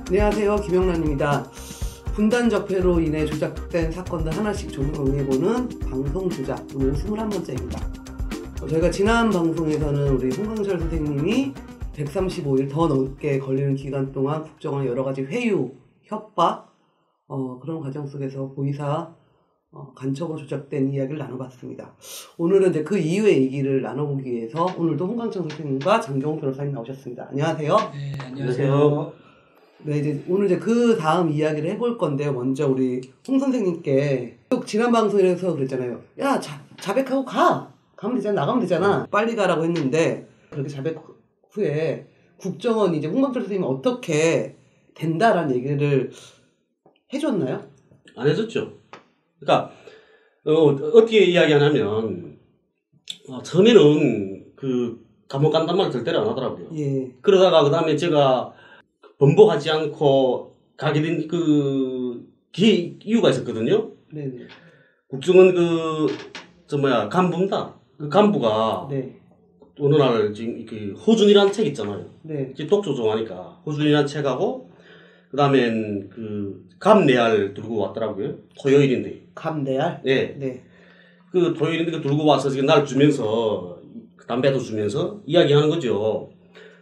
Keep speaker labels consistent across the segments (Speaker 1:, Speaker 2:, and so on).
Speaker 1: 안녕하세요, 김영란입니다. 분단 적폐로 인해 조작된 사건들 하나씩 정리해보는 방송 조작, 오늘 21번째입니다. 저희가 지난 방송에서는 우리 홍강철 선생님이 135일 더 넘게 걸리는 기간 동안 국정원의 여러가지 회유, 협박, 그런 과정 속에서 보이사 간첩으로 조작된 이야기를 나눠봤습니다. 오늘은 이제 그 이후의 얘기를 나눠보기 위해서 오늘도 홍강철 선생님과 장경호 변호사님 나오셨습니다. 안녕하세요.
Speaker 2: 네, 안녕하세요.
Speaker 1: 네, 이제 오늘 이제 그 다음 이야기를 해볼 건데요. 먼저 우리 홍 선생님께 지난 방송에서 그랬잖아요. 야, 자백하고 가면 되잖아, 나가면 되잖아. 빨리 가라고 했는데 그렇게 자백 후에 국정원이 이제 홍강철 선생님이 어떻게 된다라는 얘기를 해줬나요?
Speaker 2: 안 해줬죠. 그러니까 어떻게 이야기하냐면 처음에는 그 감옥 간단 말 절대로 안 하더라고요.
Speaker 1: 예.
Speaker 2: 그러다가 그 다음에 제가 번복하지 않고 가게 된 그 이유가 있었거든요.
Speaker 1: 네네.
Speaker 2: 국정원 간부입니다. 그 간부가
Speaker 1: 네.
Speaker 2: 어느 날 지금 그 호준이라는 책 있잖아요.
Speaker 1: 네.
Speaker 2: 독조 좋아하니까 호준이라는 책하고 그 다음엔 그 감내알 들고 왔더라고요. 토요일인데.
Speaker 1: 감내알?
Speaker 2: 네.
Speaker 1: 네.
Speaker 2: 그 토요일인데 그 들고 와서 지금 날 주면서 담배도 주면서 이야기하는 거죠.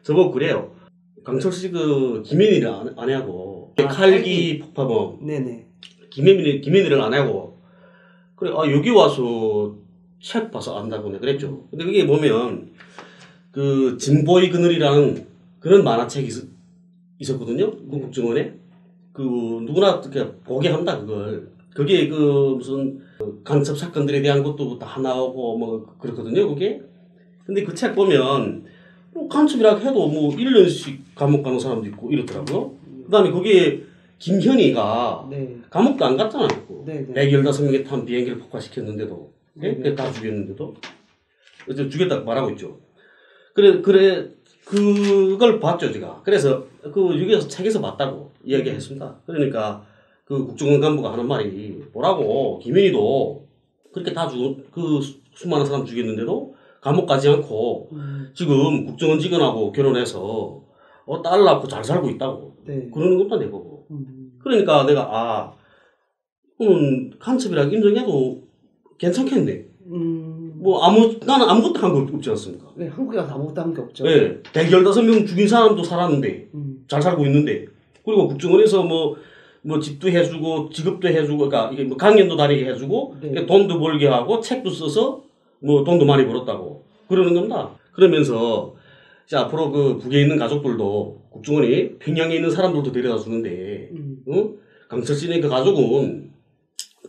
Speaker 2: 저보고 그래요. 강철 씨 그 김현희를 아내하고 칼기 폭파범.
Speaker 1: 네네.
Speaker 2: 김현희를 아내하고 그래 여기 와서 책 봐서 안다고 그랬죠. 근데 그게 보면 그 진보의 그늘이라는 그런 만화책이 있었거든요. 그 국정원에 그 누구나 보게 한다 그걸. 그게 그 무슨 간첩 사건들에 대한 것도 다 나오고 뭐 그렇거든요. 그게. 근데 그 책 보면 간첩이라고 해도 뭐 1년씩 감옥 가는 사람도 있고 이렇더라고요. 그다음에 거기에 김현희가
Speaker 1: 네.
Speaker 2: 감옥도 안 갔잖아요.
Speaker 1: 네.
Speaker 2: 115명이 탄 비행기를 폭파시켰는데도
Speaker 1: 네.
Speaker 2: 다 죽였는데도 이제 죽였다고 말하고 있죠. 그래 그걸 봤죠 제가. 그래서 그 여기서 책에서 봤다고 이야기했습니다. 그러니까 그 국정원 간부가 하는 말이 뭐라고 김현희도 그렇게 다 그 수많은 사람 죽였는데도 감옥 가지 않고 지금 국정원 직원하고 결혼해서 딸 낳고 잘 살고 있다고.
Speaker 1: 네.
Speaker 2: 그러는 것도 내 거고. 그러니까 내가 간첩이라고 인정해도 괜찮겠네. 나는 아무것도 한 거 없지 않습니까?
Speaker 1: 네, 한국에 와서 아무것도 한 게 없죠.
Speaker 2: 네. 115명 죽인 사람도 살았는데, 잘 살고 있는데, 그리고 국정원에서 뭐 집도 해주고, 직업도 해주고, 그러니까 이게 뭐 강연도 다니게 해주고,
Speaker 1: 네.
Speaker 2: 돈도 벌게 하고, 책도 써서 뭐 돈도 많이 벌었다고. 그러는 겁니다. 그러면서, 이제 앞으로 그 북에 있는 가족들도 국정원이 평양에 있는 사람들도 데려다 주는데, 강철 씨네 그 가족은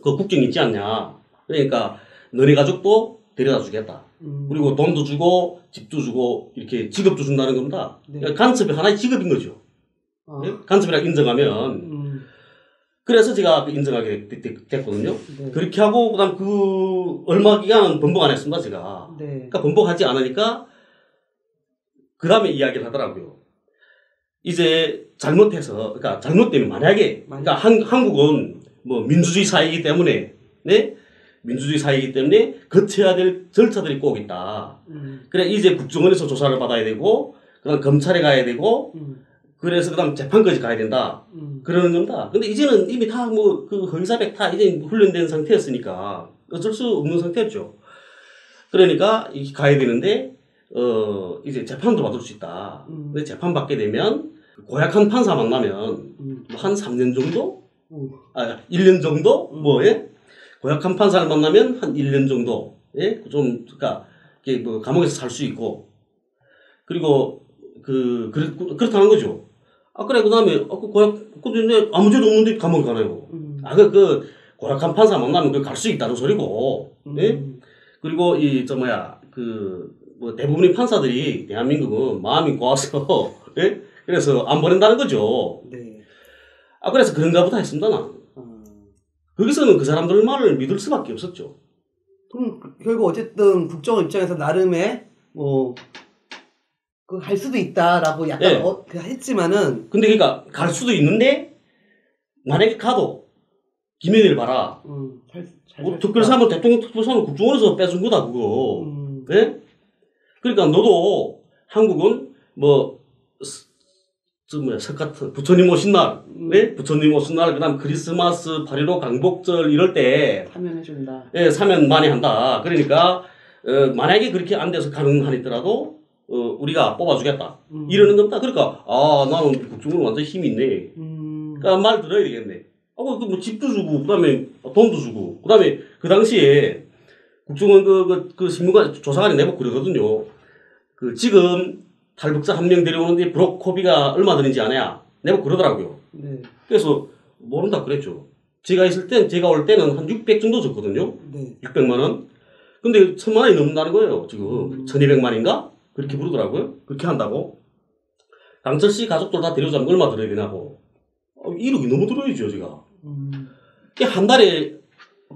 Speaker 2: 그 국경 있지 않냐. 그러니까 너네 가족도 데려다 주겠다. 그리고 돈도 주고 집도 주고 이렇게 직업도 준다는 겁니다.
Speaker 1: 네.
Speaker 2: 그러니까 간첩이 하나의 직업인 거죠. 네? 간첩이라고 인정하면. 그래서 제가 인정하게 됐거든요.
Speaker 1: 네.
Speaker 2: 그렇게 하고 그다음 그 얼마 기간은 번복 안 했습니다. 제가.
Speaker 1: 네.
Speaker 2: 그러니까 번복하지 않으니까 그 다음에 이야기를 하더라고요. 이제 잘못해서 그러니까 잘못되면 만약에 그러니까 한국은 뭐 민주주의 사회이기 때문에 네? 민주주의 사회이기 때문에 거쳐야 될 절차들이 꼭 있다. 그래 이제 국정원에서 조사를 받아야 되고 그다음 검찰에 가야 되고 그래서 그다음 재판까지 가야 된다. 그러는 겁니다. 근데 이제는 이미 다 뭐 그 허위사백 다 이제 훈련된 상태였으니까 어쩔 수 없는 상태였죠. 그러니까 가야 되는데 이제 재판도 받을 수 있다. 근데 재판 받게 되면 고약한 판사 만나면 한 3년 정도? 1년 정도? 예? 고약한 판사를 만나면 한 1년 정도. 예? 그러니까, 이게 뭐 감옥에서 살 수 있고. 그리고, 그렇다는 거죠. 그래, 그 다음에, 근데 아무 죄도 없는데 감옥에 가나요? 고약한 판사 만나면 갈 수 있다는 소리고. 예? 그리고 대부분의 판사들이 대한민국은 마음이 고와서, 예? 그래서 안 보낸다는 거죠.
Speaker 1: 네.
Speaker 2: 그래서 그런가 보다 했습니다, 나는. 거기서는 그 사람들 말을 믿을 수밖에 없었죠.
Speaker 1: 그럼 결국 어쨌든 국정원 입장에서 나름의 갈 수도 있다라고 약간 했지만은.
Speaker 2: 근데 그러니까 갈 수도 있는데 만약에 가도 김현희를 봐라. 특별사면 대통령 특별사면 국정원에서 뺏은 거다 그거. 예? 그러니까 너도 한국은 뭐 석가탄, 부처님 오신 날, 네? 부처님 오신 날, 그 다음 크리스마스, 8.15 강복절 이럴 때,
Speaker 1: 사면해준다.
Speaker 2: 예, 사면 많이 한다. 그러니까, 만약에 그렇게 안 돼서 가능하니더라도, 우리가 뽑아주겠다. 이러는 겁니다. 그러니까, 나는 국정으로 완전 힘이 있네. 그러니까 말 들어야 되겠네. 뭐 집도 주고, 그 다음에 돈도 주고, 그 다음에 그 당시에 국정원 그 신문관 조사관이 내고 그러거든요. 지금 탈북자 한 명 데려오는데 브로커비가 얼마 드는지 아냐? 내가 그러더라고요.
Speaker 1: 네.
Speaker 2: 그래서 모른다 그랬죠. 제가 올 때는 한 600 정도 줬거든요.
Speaker 1: 네.
Speaker 2: 600만 원. 근데 1000만 원이 넘는다는 거예요. 지금 1200만인가? 그렇게 부르더라고요. 그렇게 한다고. 강철 씨 가족들 다 데려오자면 얼마 들어야 되냐고. 1억이 너무 들어야죠, 제가. 한 달에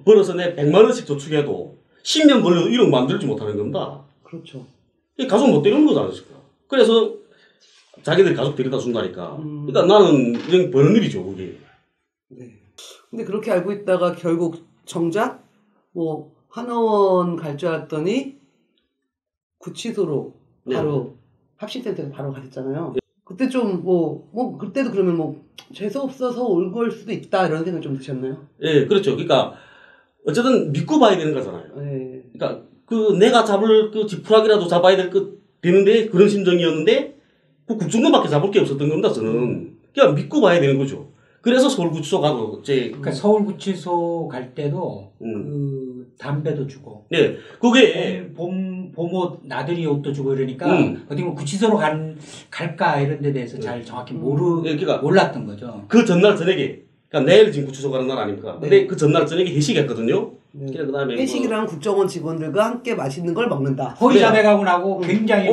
Speaker 2: 벌어서 내 100만 원씩 저축해도 10년 걸려도 1억 만들지 못하는 겁니다.
Speaker 1: 그렇죠.
Speaker 2: 가족 못 데려오는 거지 않습니까? 그래서 자기들이 가족 데려다 준다니까. 그러니까 나는 그냥 버는 일이죠, 그게.
Speaker 1: 네. 근데 그렇게 알고 있다가 결국 정작 뭐 하나원 갈 줄 알았더니 구치소로 바로 합신센터에 바로 가셨잖아요. 그때 좀 그때도 그러면 재수 없어서 올 걸 수도 있다 이런 생각 좀 드셨나요?
Speaker 2: 예, 그렇죠. 그러니까 어쨌든 믿고 봐야 되는 거잖아요.
Speaker 1: 네.
Speaker 2: 그러니까 내가 잡을 지푸라기라도 잡아야 되는데 그런 심정이었는데 국정원밖에 잡을 게 없었던 겁니다. 저는 그냥 믿고 봐야 되는 거죠. 그래서 서울구치소 가고
Speaker 3: 그러니까 서울구치소 갈 때도 그 담배도 주고.
Speaker 2: 네, 그게
Speaker 3: 봄옷 나들이 옷도 주고 이러니까 어디 뭐 구치소로 갈까 이런 데 대해서 잘 정확히
Speaker 2: 그러니까
Speaker 3: 몰랐던 거죠.
Speaker 2: 그 전날 저녁에, 그러니까 내일 지금 구치소 가는 날 아닙니까? 근데 그 전날 저녁에 회식했거든요. 그다음에
Speaker 1: 회식이랑 국정원 직원들과 함께 맛있는 걸 먹는다.
Speaker 3: 허위자백 하고 나고 굉장히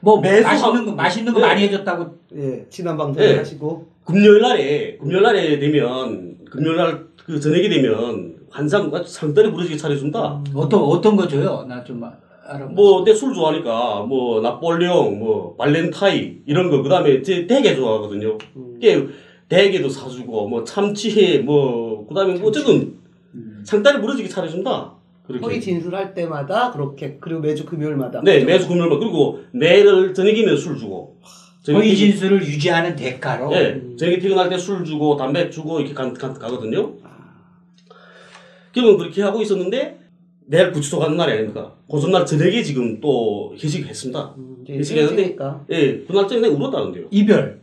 Speaker 3: 맛있는 거 많이 해줬다고.
Speaker 1: 예, 지난 방송을 하시고.
Speaker 2: 금요일 날에 되면 금요일날 그 저녁이 되면 환상 상다리 부러지게 차려준다.
Speaker 3: 어떤 거 줘요? 나 좀 알아.
Speaker 2: 내 술 좋아하니까 나폴레옹, 발렌타인 이런 거. 그다음에 제 대게 좋아하거든요. 대게도 사주고 참치회 그다음에 어쨌든 상다리 부러지게 차려준다. 그렇게.
Speaker 1: 허위 진술할 때마다 그렇게, 그리고 매주 금요일마다.
Speaker 2: 네, 매주 금요일마다. 그리고 매일 저녁이면 술 주고.
Speaker 3: 허위 진술을 유지하는 대가로.
Speaker 2: 네, 저녁에 퇴근할 때 술 주고 담배 주고 이렇게 가거든요. 그러면 그렇게 하고 있었는데 내일 구치소 가는 날이 아닙니까? 그 전날 저녁에 지금 또 회식을 했습니다. 회식했는데, 그날 저녁에 울었다는데요.
Speaker 3: 이별.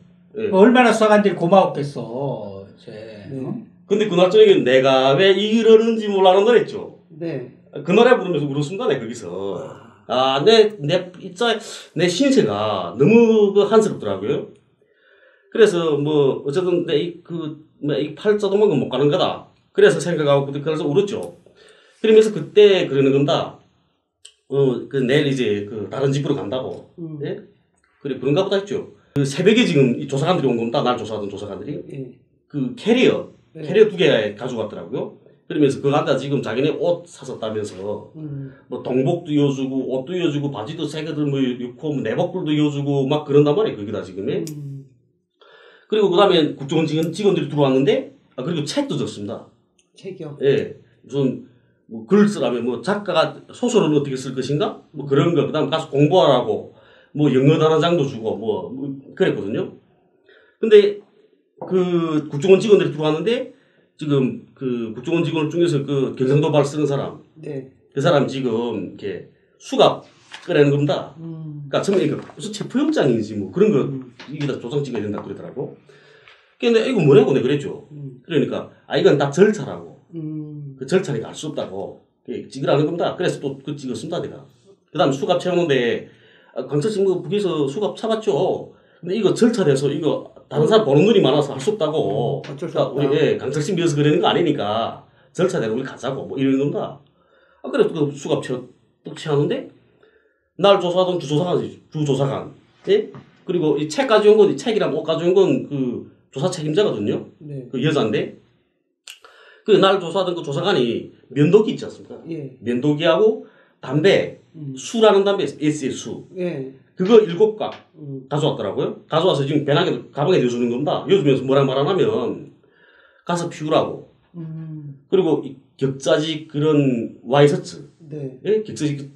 Speaker 3: 얼마나 서간들이 고마웠겠어.
Speaker 2: 근데 그날 저녁에 내가 왜 이러는지 몰라는 걸 했죠.
Speaker 1: 네.
Speaker 2: 그 노래 부르면서 울었습니다, 거기서. 내 신세가 너무 한스럽더라고요. 그래서 어쨌든 이 팔자도만 못 가는 거다. 그래서 생각하고, 그래서 울었죠. 그러면서 그때 그러는 겁니다. 내일 이제 다른 집으로 간다고. 예? 그래, 그런가 보다 했죠. 새벽에 지금 이 조사관들이 온 겁니다. 날 조사하던 조사관들이. 캐리어 2개 가져갔더라고요. 그러면서 그거 갖다 지금 자기네 옷 샀었다면서 동복도 이어주고 옷도 이어주고 바지도 새거들 넣고 내복들도 이어주고 막 그런단 말이에요. 거기다 지금에. 그리고 그 다음에 국정원 직원들이 들어왔는데 그리고 책도 줬습니다.
Speaker 1: 책이요?
Speaker 2: 예. 무슨 글 쓰라면 작가가 소설을 어떻게 쓸 것인가? 그런 거. 그 다음에 가서 공부하라고 영어 단어장도 주고 그랬거든요. 근데 그 국정원 직원들이 들어왔는데 지금 그 국정원 직원 중에서 그 경상도발 쓰는 사람, 그 사람 지금 이렇게 수갑 꺼내는 겁니다. 그러니까 처음에 무슨 체포영장인지 그런 거 여기다 조상 찍어야 된다 그러더라고. 근데 이거 뭐냐고 내가 그랬죠. 그러니까 이건 다 절차라고. 그 절차니까 알 수 없다고 찍으라는 겁니다. 그래서 또 찍었습니다 내가. 그다음 수갑 채우는데 강철씨 북에서 수갑 차봤죠. 근데 이거 절차돼서 이거 다른 사람 보는 눈이 많아서 할 수 없다고.
Speaker 1: 어쩔 수 없다.
Speaker 2: 우리 강철씨 미어서 그러는 거 아니니까 절차대로 우리 가자고 이러는 겁니다. 그래 또 수갑 뚝 채우는데 날 조사하던 주조사관, 그리고 이 책 가져온 건 책이랑 옷 가져온 건 그 조사 책임자거든요. 그 여자인데 그 날 조사하던 그 조사관이 면도기 있지 않습니까? 면도기하고 담배, 수라는 담배 S의 수. 그거 7각 가져왔더라고요. 가져와서 지금 가방에 넣어주는 겁니다. 넣어주면서 뭐라 말하냐면 가서 피우라고. 그리고 격자지 그런 와이셔츠, 격자지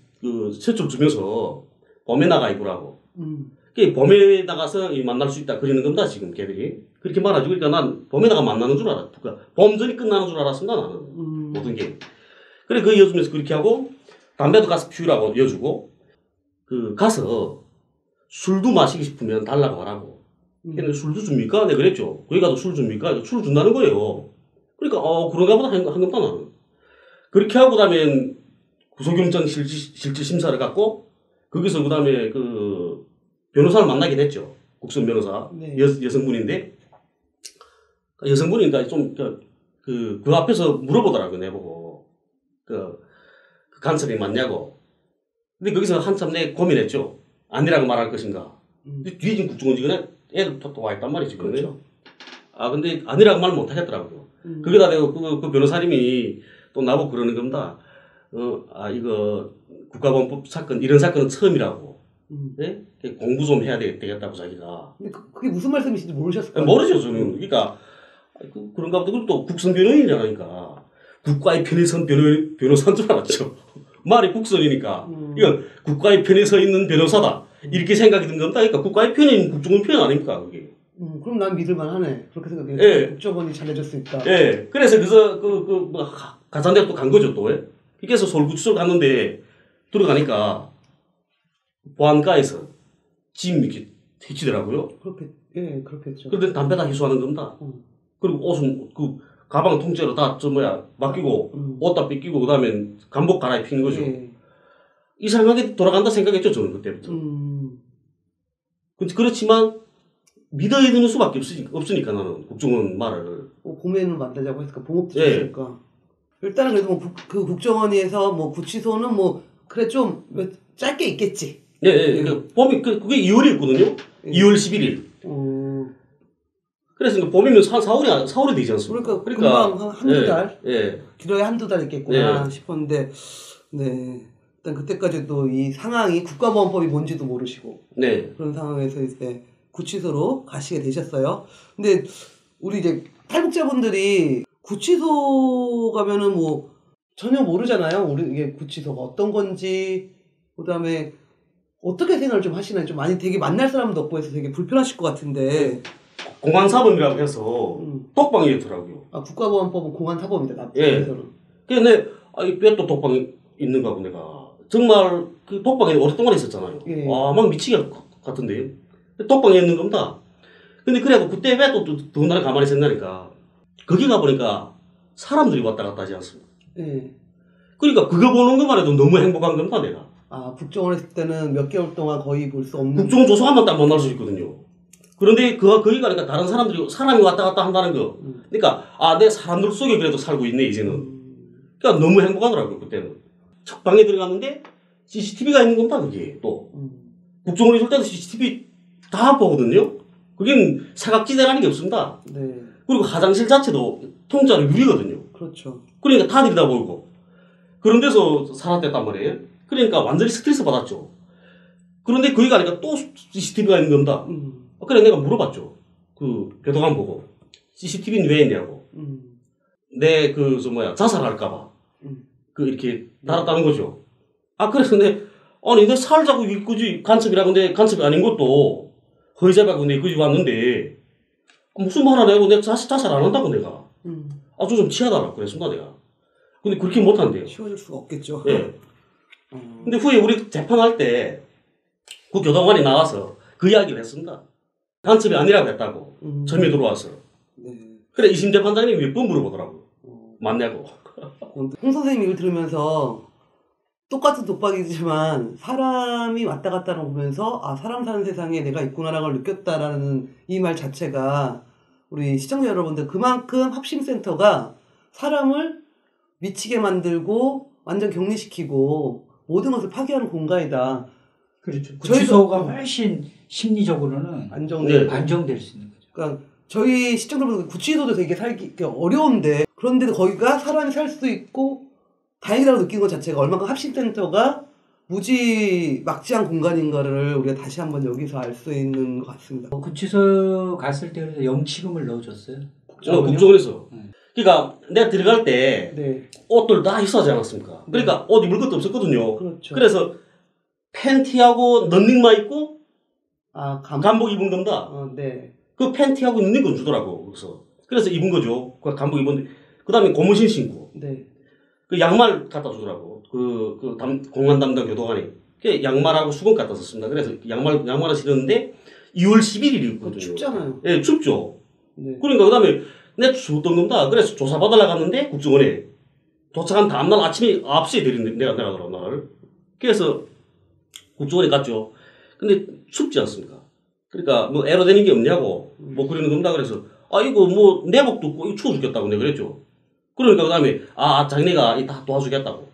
Speaker 2: 셔츠를 주면서 봄에 나가 입으라고. 범에 나가서 만날 수 있다 그러는 겁니다 지금 걔들이 그렇게 말하죠. 그러니까 난 범에 나가 만나는 줄 알았다. 그러니까 범전이 끝나는 줄 알았습니다 나는 모든 게. 그래 그 이어주면서 그렇게 하고 담배도 가서 피우라고 이어주고 그 가서 술도 마시고 싶으면 달라고 하라고. 근데 술도 줍니까? 내가 그랬죠. 거기 가도 술 줍니까? 술 준다는 거예요. 그러니까 그런가 보다 한 겁니다 나는. 그렇게 하고 그다음에 구속영장 실질 심사를 갖고 거기서 그다음에 그 변호사를 만나게 됐죠. 국선 변호사.
Speaker 1: 네.
Speaker 2: 여성분인데 여성분이니까 좀 그 앞에서 물어보더라고요 내보고 그 간섭이 맞냐고. 근데 거기서 한참 내 고민했죠. 아니라고 말할 것인가. 근데 뒤에 지금 국정원직원에 애들 또 와 있단 말이지.
Speaker 1: 그렇죠.
Speaker 2: 근데 아니라고 말 못 하겠더라고요. 거기다 대고 그 변호사님이 또 나보고 그러는 겁니다. 이거 국가보안법 사건, 이런 사건은 처음이라고. 네? 공부 좀 해야 되겠다고 자기가.
Speaker 1: 근데 그게 무슨 말씀이신지 모르셨을 거예요.
Speaker 2: 모르죠, 저는. 그러니까, 그런가 보다. 그리고 또 국선 변호인이잖아, 그러니까. 국가의 편에 선 변호사인 줄 알았죠. 말이 국선이니까. 이건 국가의 편에 서 있는 변호사다. 이렇게 생각이 든 겁니다. 그러니까 국가의 편인 국정원 편 아닙니까, 그게.
Speaker 1: 그럼 난 믿을만 하네. 그렇게 생각해요.
Speaker 2: 예.
Speaker 1: 국정원이 잘해줄 수 있다.
Speaker 2: 예. 그래서 가산대로 또 간 거죠, 또. 그래서 서울구치소를 갔는데, 들어가니까, 보안과에서 짐 이렇게 해치더라고요.
Speaker 1: 그렇겠죠.
Speaker 2: 그런데 담배 다 희소하는 겁니다. 그리고 옷은, 가방 통째로 다, 맡기고, 옷 다 뺏기고, 그 다음에 간복 갈아입히는 거죠.
Speaker 1: 예.
Speaker 2: 이상하게 돌아간다 생각했죠, 저는 그때부터. 그렇지만, 믿어야 되는 수밖에 없으니까 나는 국정원 말을.
Speaker 1: 봄에는 만나자고 했을까? 봄업도 줬을까? 일단은 그래도 그 국정원에서 구치소는 그래 좀 짧게 있겠지.
Speaker 2: 예. 봄이, 그게 2월이었거든요? 2월 11일. 그래서 봄이면 4월이 되지 않습니까?
Speaker 1: 그러니까 금방 한두 달?
Speaker 2: 예.
Speaker 1: 길어야 한두 달 있겠구나 싶었는데, 네. 일단 그때까지도 이 상황이 국가보안법이 뭔지도 모르시고.
Speaker 2: 네.
Speaker 1: 그런 상황에서 이제 구치소로 가시게 되셨어요. 근데 우리 이제 탈북자분들이 구치소 가면은 전혀 모르잖아요. 우리 이게 구치소가 어떤 건지, 그 다음에 어떻게 생각을 좀 하시나요? 좀 많이 되게 만날 사람도 없고 해서 되게 불편하실 것 같은데.
Speaker 2: 공안사범이라고 해서 독방이었더라고요.
Speaker 1: 국가보안법은 공안사범이다.
Speaker 2: 예. 근데 왜 또 독방이 있는가 하고 내가 정말 그 독방에 오랫동안 있었잖아요.
Speaker 1: 예.
Speaker 2: 막 미치게 같은데 독방에 있는 겁니다. 근데 그래도 그때 왜 또 더군다나 가만히 있었냐니까 거기 가보니까 사람들이 왔다 갔다 하지 않습니까?
Speaker 1: 예.
Speaker 2: 그러니까 그거 보는 것만 해도 너무 행복한 겁니다 내가.
Speaker 1: 국정원 했을 때는 몇 개월 동안 거의 볼 수 없는.
Speaker 2: 국정원 조사관만 딱 만날 수 있거든요. 그런데 거기 가니까 다른 사람이 왔다 갔다 한다는 거. 그러니까 내 사람들 속에 그래도 살고 있네 이제는. 그러니까 너무 행복하더라고요 그때는. 첫 방에 들어갔는데 CCTV가 있는 겁니다 그게 또. 국정원에 있을 때도 CCTV 다 보거든요. 그게 사각지대라는 게 없습니다.
Speaker 1: 네.
Speaker 2: 그리고 화장실 자체도 통짜로 유리거든요.
Speaker 1: 그렇죠.
Speaker 2: 그러니까 다 들여다 보이고. 그런 데서 살았댔단 말이에요. 그러니까 완전히 스트레스 받았죠. 그런데 거기 가니까 또 CCTV가 있는 겁니다. 그래 내가 물어봤죠. 그 교도관 보고 CCTV는 왜 있냐고. 내 자살할까봐 이렇게 달았다는 거죠. 그래서 내 살자고 굳이 간첩이라고 근데 간첩이 아닌 것도 허위자백하고 내 거기 왔는데 무슨 말 하냐고 내가 자살 안 한다고 내가. 좀 치하다라고 그랬습니다 내가. 근데 그렇게 못한대요.
Speaker 1: 쉬워질 수가 없겠죠.
Speaker 2: 예. 근데 후에 우리 재판할 때 그 교도관이 나와서 그 이야기를 했습니다. 간첩이 아니라고 했다고. 처음에 들어와서.
Speaker 1: 네.
Speaker 2: 그래, 2심 재판장님이 몇 번 물어보더라고. 맞냐고.
Speaker 1: 홍 선생님 이걸 들으면서 똑같은 독박이지만 사람이 왔다 갔다 보면서 사람 사는 세상에 내가 있구나라는 걸 느꼈다라는 이 말 자체가 우리 시청자 여러분들 그만큼 합심센터가 사람을 미치게 만들고 완전 격리시키고 모든 것을 파괴하는 공간이다.
Speaker 3: 그렇죠. 구치소가 훨씬 심리적으로는 안정될 수 있는 거죠.
Speaker 1: 그러니까 저희 시청자분들 구치소도 되게 살기 어려운데 그런데도 거기가 사람이 살 수 있고 다행이라고 느낀 것 자체가 얼마큼 합심센터가 무지막지한 공간인가를 우리가 다시 한번 여기서 알 수 있는 것 같습니다.
Speaker 3: 구치소 갔을 때 그래서 영치금을 넣어줬어요.
Speaker 2: 국정원에서. 그러니까 내가 들어갈 때 옷들 다 희소하지 않았습니까? 그러니까 옷 입을 것도 없었거든요.
Speaker 1: 그렇죠.
Speaker 2: 그래서 팬티하고 런닝만 입고
Speaker 1: 아,
Speaker 2: 간복 입은 겁니다.
Speaker 1: 네.
Speaker 2: 그 팬티하고 있는 건 주더라고. 그래서 입은 거죠. 그 간복 입은. 그 다음에 고무신 신고.
Speaker 1: 네.
Speaker 2: 그 양말 갖다 주더라고. 공안 담당 교도관이. 그 양말하고 수건 갖다 줬습니다. 그래서 양말을 신었는데 2월 11일이거든요.
Speaker 1: 춥잖아요.
Speaker 2: 예, 춥죠.
Speaker 1: 네.
Speaker 2: 그러니까 그 다음에 내가 줬던 겁니다. 그래서 조사받으러 갔는데 국정원에 도착한 다음날 아침에 9시에 내린데 내가 들어 날. 그래서 국정원에 갔죠. 근데 춥지 않습니까? 그러니까 뭐 애로되는 게 없냐고 뭐 그러는 겁니다. 그래서 이거 뭐 내복도 없고 이거 추워 죽겠다고 내가 그랬죠. 그러니까 그 다음에 자기네가 다 도와주겠다고.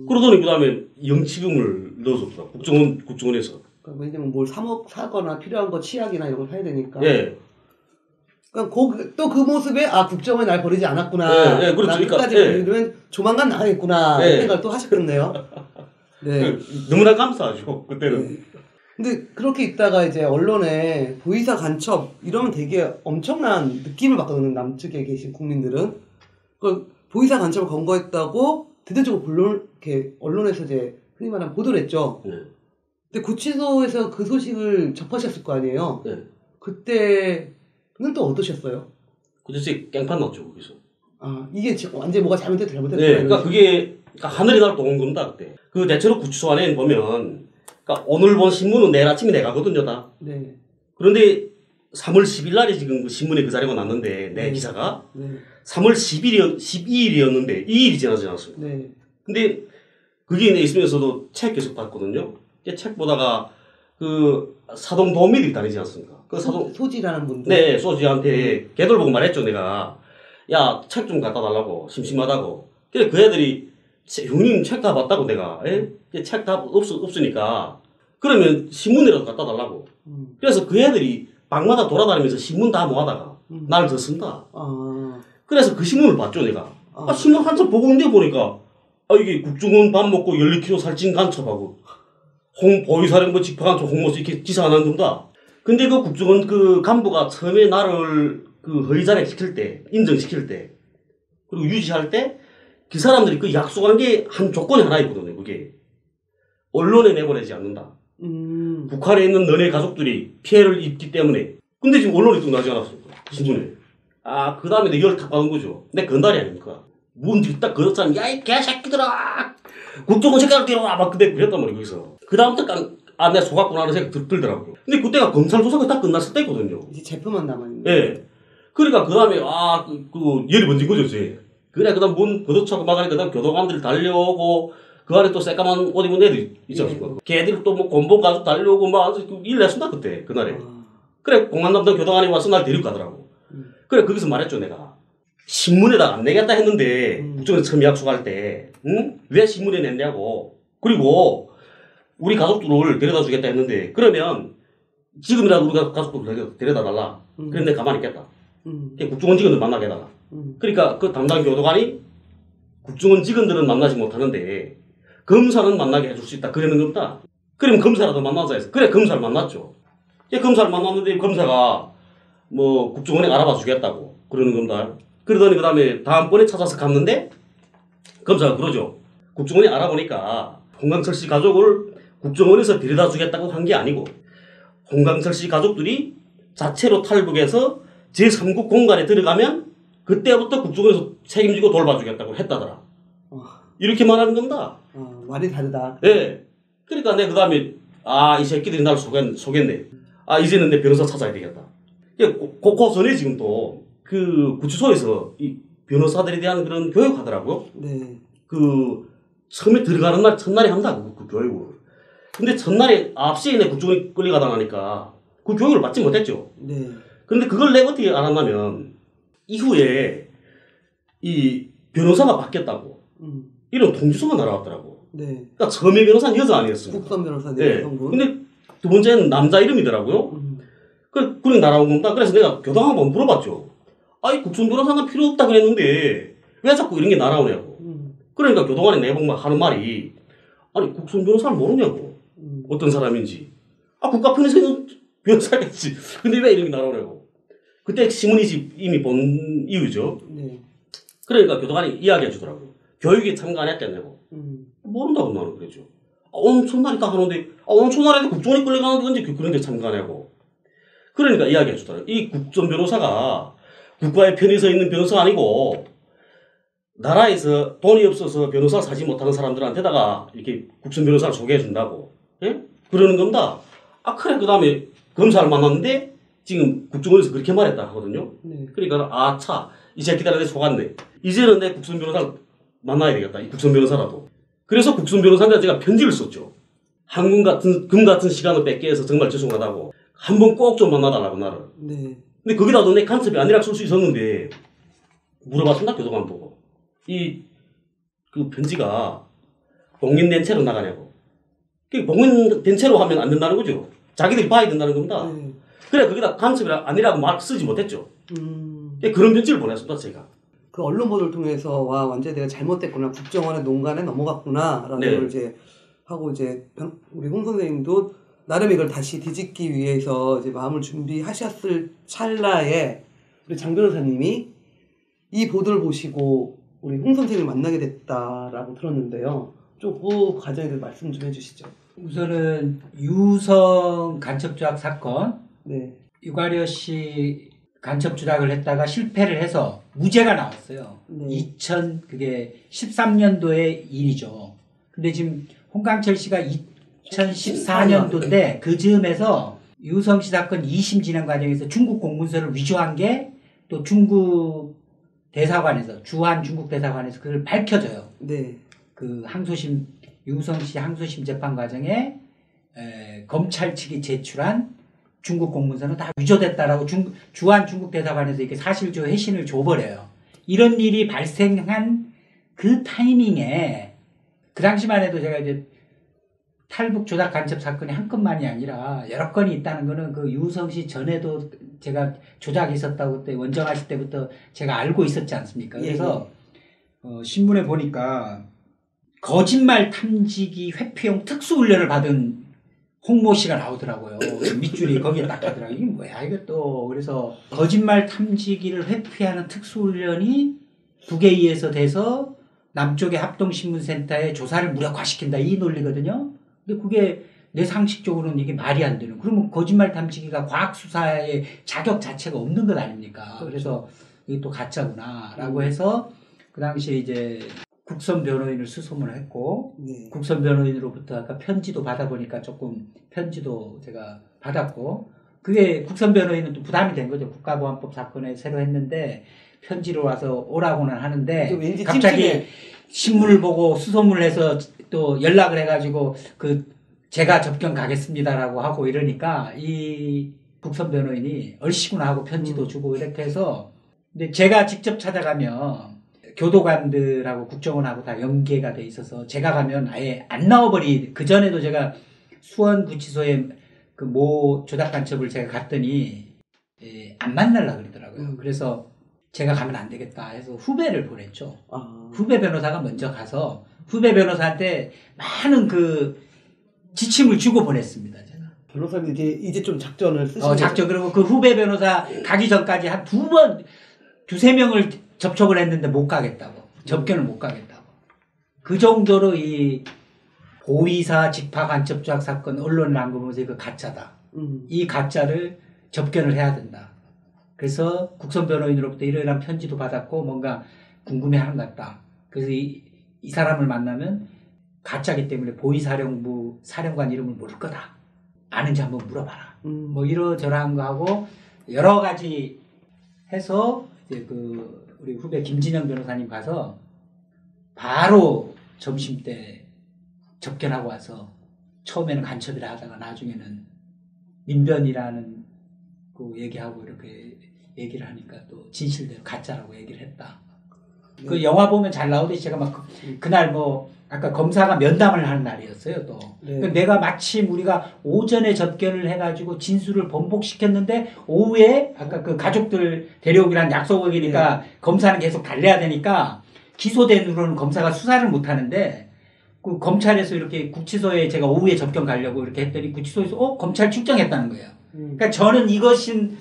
Speaker 2: 그러더니 그 다음에 영치금을 넣어줬더라고. 국정원에서.
Speaker 1: 그러니까 왜냐면 뭘 사거나 필요한 거 치약이나 이런 걸 사야 되니까.
Speaker 2: 예.
Speaker 1: 그러니까 또 그 모습에 모습에 날 버리지 않았구나.
Speaker 2: 예, 그렇죠.
Speaker 1: 난 끝까지
Speaker 2: 그러니까,
Speaker 1: 버리면 조만간 나가겠구나.
Speaker 2: 예.
Speaker 1: 이 생각을 또 하셨겠네요. 네.
Speaker 2: 너무나 감사하죠. 그때는.
Speaker 1: 네. 근데 그렇게 있다가 이제 언론에 보이사 간첩 이러면 되게 엄청난 느낌을 받거든요. 남측에 계신 국민들은. 그 보이사 간첩을 검거했다고 대대적으로 이렇게 언론에서 이제 흔히 말하면 보도를 했죠.
Speaker 2: 네.
Speaker 1: 근데 구치소에서 그 소식을 접하셨을 거 아니에요.
Speaker 2: 네.
Speaker 1: 그때는 또 어떠셨어요?
Speaker 2: 그 자식 깽판 났죠, 거기서.
Speaker 1: 이게 완전히 뭐가 잘못됐다.
Speaker 2: 네, 그러니까 그게 하늘이 날 도운 겁니다, 그때. 그 대체로 구치소 안에 보면, 그러니까 오늘 본 신문은 내일 아침에 내가거든요, 다.
Speaker 1: 네.
Speaker 2: 그런데 3월 10일 날에 지금 그 신문에 그 자료가 났는데, 내 기사가.
Speaker 1: 네.
Speaker 2: 3월 12일이었는데, 2일이 지나지 않았습니다.
Speaker 1: 네.
Speaker 2: 근데 그게 있으면서도 책 계속 봤거든요. 책 보다가 그 사동 도우미들이 다니지 않습니까? 그
Speaker 1: 소지라는 분들.
Speaker 2: 네, 소지한테 걔들 보고 말했죠, 내가. 야, 책 좀 갖다 달라고. 심심하다고. 그래, 그 애들이, 형님 책 다 봤다고 내가. 책 다 없으니까. 그러면 신문이라도 갖다 달라고. 그래서 그 애들이 방마다 돌아다니면서 신문 다 모아다가 나를 듣습니다. 그래서 그 신문을 봤죠, 내가. 신문 한참 보고 있는데 보니까, 이게 국정원 밥 먹고 12kg 살찐 간첩하고, 보이사령부 직파간첩 홍보수 이렇게 기사 안 한 겁니다. 근데 그 국정원 그 간부가 처음에 나를 그 허위 자백 시킬 때, 인정시킬 때, 그리고 유지할 때, 그 사람들이 그 약속한 게 한 조건이 하나 있거든요, 그게. 언론에 내보내지 않는다. 북한에 있는 너네 가족들이 피해를 입기 때문에. 근데 지금 언론에 또 나지 않았습니다. 신문에. 그 다음에 내 열을 탁 받은 거죠. 내 건달이 아닙니까? 뭔지 딱 그렇잖아. 야, 이 개새끼들아! 국정원 색깔을 띄워라! 막 그때 그랬단 말이에요, 거기서. 그 다음부터 내가 속았구나 하는 생각이 들더라고요. 근데 그때가 검찰 조사가 딱 끝났을 때거든요.
Speaker 1: 이제 제품만 남았는데.
Speaker 2: 예. 그러니까 그 다음에, 열이 번진 거죠, 이제. 그래, 그 다음 문 걷어차고 막 하니까 그 다음 교도관들이 달려오고, 그 안에 또 새까만 옷 입은 애들이 있지 않습니까? 걔들이 또 뭐 곤봉 가지고 달려오고 막 일 냈습니다, 그때, 그날에. 그래, 공안 담당 교도관이 와서 날 데리고 가더라고. 그래, 거기서 말했죠, 내가. 신문에다 안 내겠다 했는데, 국정에서 처음 약속할 때, 왜 신문에 냈냐고. 그리고, 우리 가족들을 데려다 주겠다 했는데, 그러면, 지금이라도 우리 가족들을 데려다 달라. 그럼 내가 가만히 있겠다. 국정원 직원들 만나게 해달라. 그러니까 그 담당 교도관이 국정원 직원들은 만나지 못하는데, 검사는 만나게 해줄 수 있다. 그러는 겁니다. 그러면 검사라도 만나자 해서. 그래, 검사를 만났죠. 검사를 만났는데, 검사가 뭐, 국정원에 알아봐 주겠다고. 그러는 겁니다. 그러더니 그 다음에 다음번에 찾아서 갔는데, 검사가 그러죠. 국정원이 알아보니까, 홍강철 씨 가족을 국정원에서 데려다 주겠다고 한 게 아니고, 홍강철 씨 가족들이 자체로 탈북해서 제3국 공간에 들어가면, 그때부터 국정원에서 책임지고 돌봐주겠다고 했다더라. 이렇게 말하는 겁니다.
Speaker 1: 말이 다르다.
Speaker 2: 예. 그러니까 내가 그 다음에, 이 새끼들이 나를 속였네. 이제는 내 변호사 찾아야 되겠다. 그 전에 지금 또, 그 구치소에서 이 변호사들에 대한 그런 교육하더라고요.
Speaker 1: 네.
Speaker 2: 처음에 들어가는 날, 첫날에 한다, 그 교육을. 근데 첫날에 9시에 내 국정원에 끌려가다 나니까, 그 교육을 받지 못했죠.
Speaker 1: 네.
Speaker 2: 그런데 그걸 내가 어떻게 알았냐면, 이후에, 이 변호사가 바뀌었다고. 이런 통지서가 날아왔더라고.
Speaker 1: 네.
Speaker 2: 그러니까 처음에 변호사는 여자 아니었습니까?
Speaker 1: 국선 변호사님.
Speaker 2: 네. 근데 두 번째는 남자 이름이더라고요. 그래 날아온 겁니다. 그래서 내가 교당 한번 물어봤죠. 이 국선 변호사가 필요 없다 그랬는데 왜 자꾸 이런 게 날아오냐고. 그러니까 교도관이 내보고 막 하는 말이 국선 변호사를 모르냐고. 어떤 사람인지. 국가 편에서 있는 변호사겠지. 근데 왜 이런 게 날아오냐고. 그때 신문이 이미 본 이유죠.
Speaker 1: 네.
Speaker 2: 그러니까 교도관이 이야기해 주더라고요. 교육에 참가 안 했겠냐고. 모른다고 나는 그랬죠. 오늘 첫날이 딱 하는데, 엄청나게 국정원이 끌려가는데 언제 그런 데 참가하냐고. 그러니까 이야기해 주더라고요. 이 국정 변호사가 국가의 편에 서 있는 변호사가 아니고 나라에서 돈이 없어서 변호사 사지 못하는 사람들한테다가 이렇게 국정 변호사를 소개해 준다고. 예? 그러는 겁니다. 그래 그 다음에 검사를 만났는데 지금 국정원에서 그렇게 말했다 하거든요.
Speaker 1: 네.
Speaker 2: 그러니까 이 새끼들한테 속았네. 이제는 내 국정 변호사를 만나야 되겠다. 이 국정 변호사라도. 그래서 국정 변호사한테 제가 편지를 썼죠. 금 같은 시간을 뺏게 해서 정말 죄송하다고. 한번 꼭 좀 만나달라고 나를.
Speaker 1: 네.
Speaker 2: 근데 거기다도 내 간첩이 아니라 쓸 수 있었는데 물어봤습니다. 교도관 보고. 그 편지가 봉인된 채로 나가냐고. 봉인된 채로 하면 안 된다는 거죠. 자기들이 봐야 된다는 겁니다.
Speaker 1: 네.
Speaker 2: 그래 거기다 간첩이 아니라고 말 쓰지 못했죠. 그런 편지를 보냈습니다. 제가.
Speaker 1: 그 언론 보도를 통해서 와 완전히 내가 잘못됐구나, 국정원의 농간에 넘어갔구나라는
Speaker 2: 네.
Speaker 1: 걸 이제 하고, 이제 우리 홍 선생님도 나름 이걸 다시 뒤집기 위해서 이제 마음을 준비하셨을 찰나에 우리 장 변호사님이 이 보도를 보시고 우리 홍 선생님을 만나게 됐다라고 들었는데요. 좀 그 과정에 대해서 말씀 좀 해주시죠.
Speaker 3: 우선은 유성 간첩 조작 사건,
Speaker 1: 네.
Speaker 3: 유가려 씨 간첩 조작을 했다가 실패를 해서 무죄가 나왔어요.
Speaker 1: 네.
Speaker 3: 2013년도의 일이죠. 근데 지금 홍강철 씨가 2014년도인데 그 즈음에서 유성 씨 사건 2심 진행 과정에서 중국 공문서를 위조한 게 또 중국 대사관에서, 주한 중국 대사관에서 그걸 밝혀져요.
Speaker 1: 네.
Speaker 3: 그 항소심, 유성 씨 항소심 재판 과정에 검찰 측이 제출한 중국 공문서는 다 위조됐다라고 주한 중국 대사관에서 이렇게 사실조 회신을 줘버려요. 이런 일이 발생한 그 타이밍에, 그 당시만 해도 제가 이제 탈북 조작 간첩 사건이 한 건만이 아니라 여러 건이 있다는 거는 그 유성 씨 전에도 제가 조작이 있었다고 그때 원정하실 때부터 제가 알고 있었지 않습니까? 그래서 신문에 보니까 거짓말 탐지기 회피용 특수훈련을 받은 홍모 씨가 나오더라고요. 밑줄이 거기에 딱 하더라고요. 이게 뭐야 이게 또. 그래서 거짓말 탐지기를 회피하는 특수훈련이 북에의해서 돼서 남쪽의 합동신문센터에 조사를 무력화시킨다, 이 논리거든요. 근데 그게 내 상식적으로는 이게 말이 안 되는. 그러면 거짓말 탐지기가 과학수사의 자격 자체가 없는 것 아닙니까? 그래서 이게 또 가짜구나라고 해서 그 당시에 이제 국선 변호인을 수소문을 했고,
Speaker 1: 네.
Speaker 3: 국선 변호인으로부터 아까 편지도 받아보니까 조금 편지도 제가 받았고, 그게 국선 변호인은 또 부담이 된 거죠. 국가보안법 사건에 새로 했는데 편지로 와서 오라고는 하는데 갑자기 신문을 보고 수소문을 해서 또 연락을 해가지고 제가 접견 가겠습니다라고 하고 이러니까 이 국선 변호인이 얼씨구나 하고 편지도 주고 이렇게 해서, 근데 제가 직접 찾아가면 교도관들하고 국정원하고 다 연계가 돼 있어서 제가 가면 아예 안 나와버리. 그 전에도 제가 수원구치소에 그 모 조작 간첩을 제가 갔더니 안 만나려고 그러더라고요. 그래서 제가 가면 안 되겠다 해서 후배를 보냈죠. 후배 변호사가 먼저 가서 후배 변호사한테 많은 그 지침을 주고 보냈습니다. 제가.
Speaker 1: 변호사님 이제 좀 작전을 쓰시는
Speaker 3: 작전. 그리고 그 후배 변호사 가기 전까지 한 두세 명을 접촉을 했는데 못 가겠다고. 접견을 못 가겠다고. 그 정도로 이 보이사 직파 간첩 조작 사건 언론을 안 보면서 이거 가짜다. 이 가짜를 접견을 해야 된다. 그래서 국선 변호인으로부터 이러한 편지도 받았고 뭔가 궁금해하는 것 같다. 그래서 이 사람을 만나면 가짜기 때문에 보이사령부 사령관 이름을 모를 거다. 아는지 한번 물어봐라. 뭐 이러저러한 거 하고 여러 가지 해서 이제 우리 후배 김진영 변호사님 가서 바로 점심 때 접견하고 와서 처음에는 간첩이라 하다가 나중에는 민변이라는 그 얘기하고 이렇게 얘기를 하니까 또 진실대로 가짜라고 얘기를 했다. 네. 그 영화 보면 잘 나오듯이 제가 막 그날 뭐 아까 검사가 면담을 하는 날이었어요 또. 네. 그러니까 내가 마침 우리가 오전에 접견을 해가지고 진술을 번복시켰는데 오후에 아까 그 가족들 데려오기란 약속이니까 네. 검사는 계속 달래야 되니까 기소된 후로는 검사가 수사를 못 하는데 그 검찰에서 이렇게 구치소에 제가 오후에 접견 가려고 이렇게 했더니 구치소에서 검찰 출정했다는 거예요. 그러니까 저는 이것은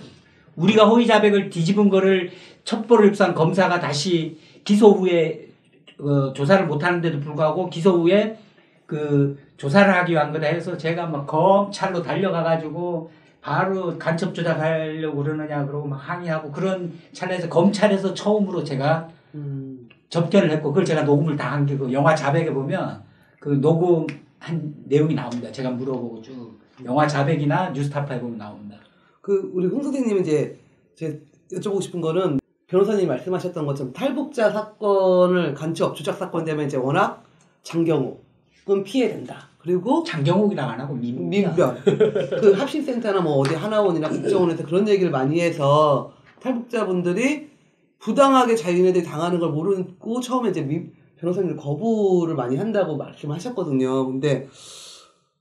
Speaker 3: 우리가 호의자백을 뒤집은 거를 첩보를 입수한 검사가 다시 기소 후에 조사를 못 하는데도 불구하고 기소 후에 그 조사를 하기 위한 거다 해서 제가 막 검찰로 달려가가지고 바로 간첩 조작하려고 그러느냐 그러고 막 항의하고 그런 찰나에서 검찰에서 처음으로 제가 접견을 했고 그걸 제가 녹음을 다 한 게 그 영화 자백에 보면 그 녹음한 내용이 나옵니다. 제가 물어보고 쭉 영화 자백이나 뉴스타파에 보면 나옵니다.
Speaker 1: 그 우리 홍 선생님은 이제 제가 여쭤보고 싶은 거는 변호사님이 말씀하셨던 것처럼 탈북자 사건을 간첩 조작 사건 되면 이제 워낙 장경욱은 피해된다. 그리고
Speaker 3: 장경욱이랑 안 하고 민변.
Speaker 1: 그 합심센터나 뭐 어디 하나원이나 국정원에서 그런 얘기를 많이 해서 탈북자분들이 부당하게 자기네들이 당하는 걸 모르고 처음에 이제 변호사님들 거부를 많이 한다고 말씀하셨거든요. 근데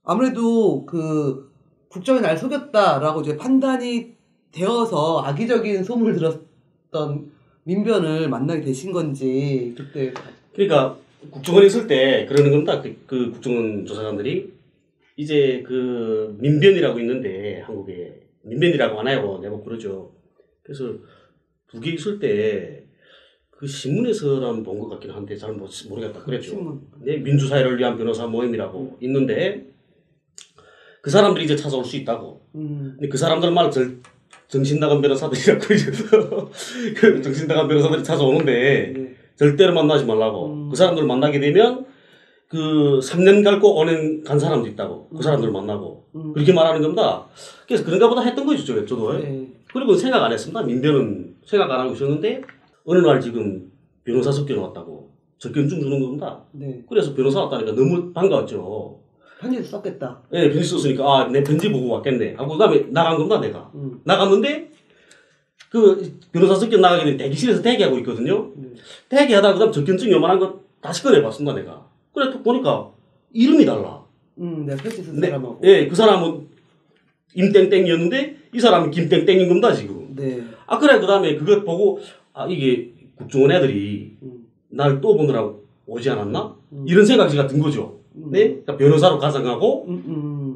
Speaker 1: 아무래도 그 국정이 날 속였다라고 이제 판단이 되어서 악의적인 소문을 들었던 민변을 만나게 되신 건지 그때.
Speaker 2: 그러니까 국정원에 있을 때 그러는 겁니다. 그 국정원 조사관들이 이제 그 민변이라고 있는데 한국에 민변이라고 하나요? 내가 그러죠. 그래서 두 개 있을 때 그 신문에서는 본 것 같긴 한데 잘 모르겠다. 그랬죠. 네, 민주사회를 위한 변호사 모임이라고 있는데 그 사람들이 이제 찾아올 수 있다고. 근데 그 사람들 말 정신 나간 변호사들이라고 그 정신 나간 변호사들이 찾아오는데. 네. 절대로 만나지 말라고. 그 사람들 만나게 되면 그 3년 갈고 5년 간 사람도 있다고. 그 사람들을 만나고. 그렇게 말하는 겁니다. 그래서 그런가 보다 했던 거죠, 저도. 네. 그리고 생각 안 했습니다. 민변은 생각 안 하고 있었는데 어느 날 지금 변호사 접견 왔다고. 접견증 주는 겁니다. 네. 그래서 변호사 왔다니까 너무 반가웠죠.
Speaker 1: 편지도 썼겠다.
Speaker 2: 네, 편지 썼으니까 아, 내 편지 보고 왔겠네. 하고 그다음에 나간 겁니다, 내가. 나갔는데 그 변호사 접견 나가게 되면 대기실에서 대기하고 있거든요. 대기하다가 그다음 접견증 요만한 거 다시 꺼내봤습니다, 내가. 그래 또 보니까 이름이 달라.
Speaker 1: 내가 편지 쓴 사람하고.
Speaker 2: 예, 그 사람은 임땡땡이었는데 이 사람은 김땡땡인 겁니다, 지금.
Speaker 1: 네.
Speaker 2: 아 그래 그다음에 그것 보고 아 이게 국정원 애들이 날 또 보느라고 오지 않았나? 이런 생각이 든 거죠. 네? 그러니까 변호사로 가상하고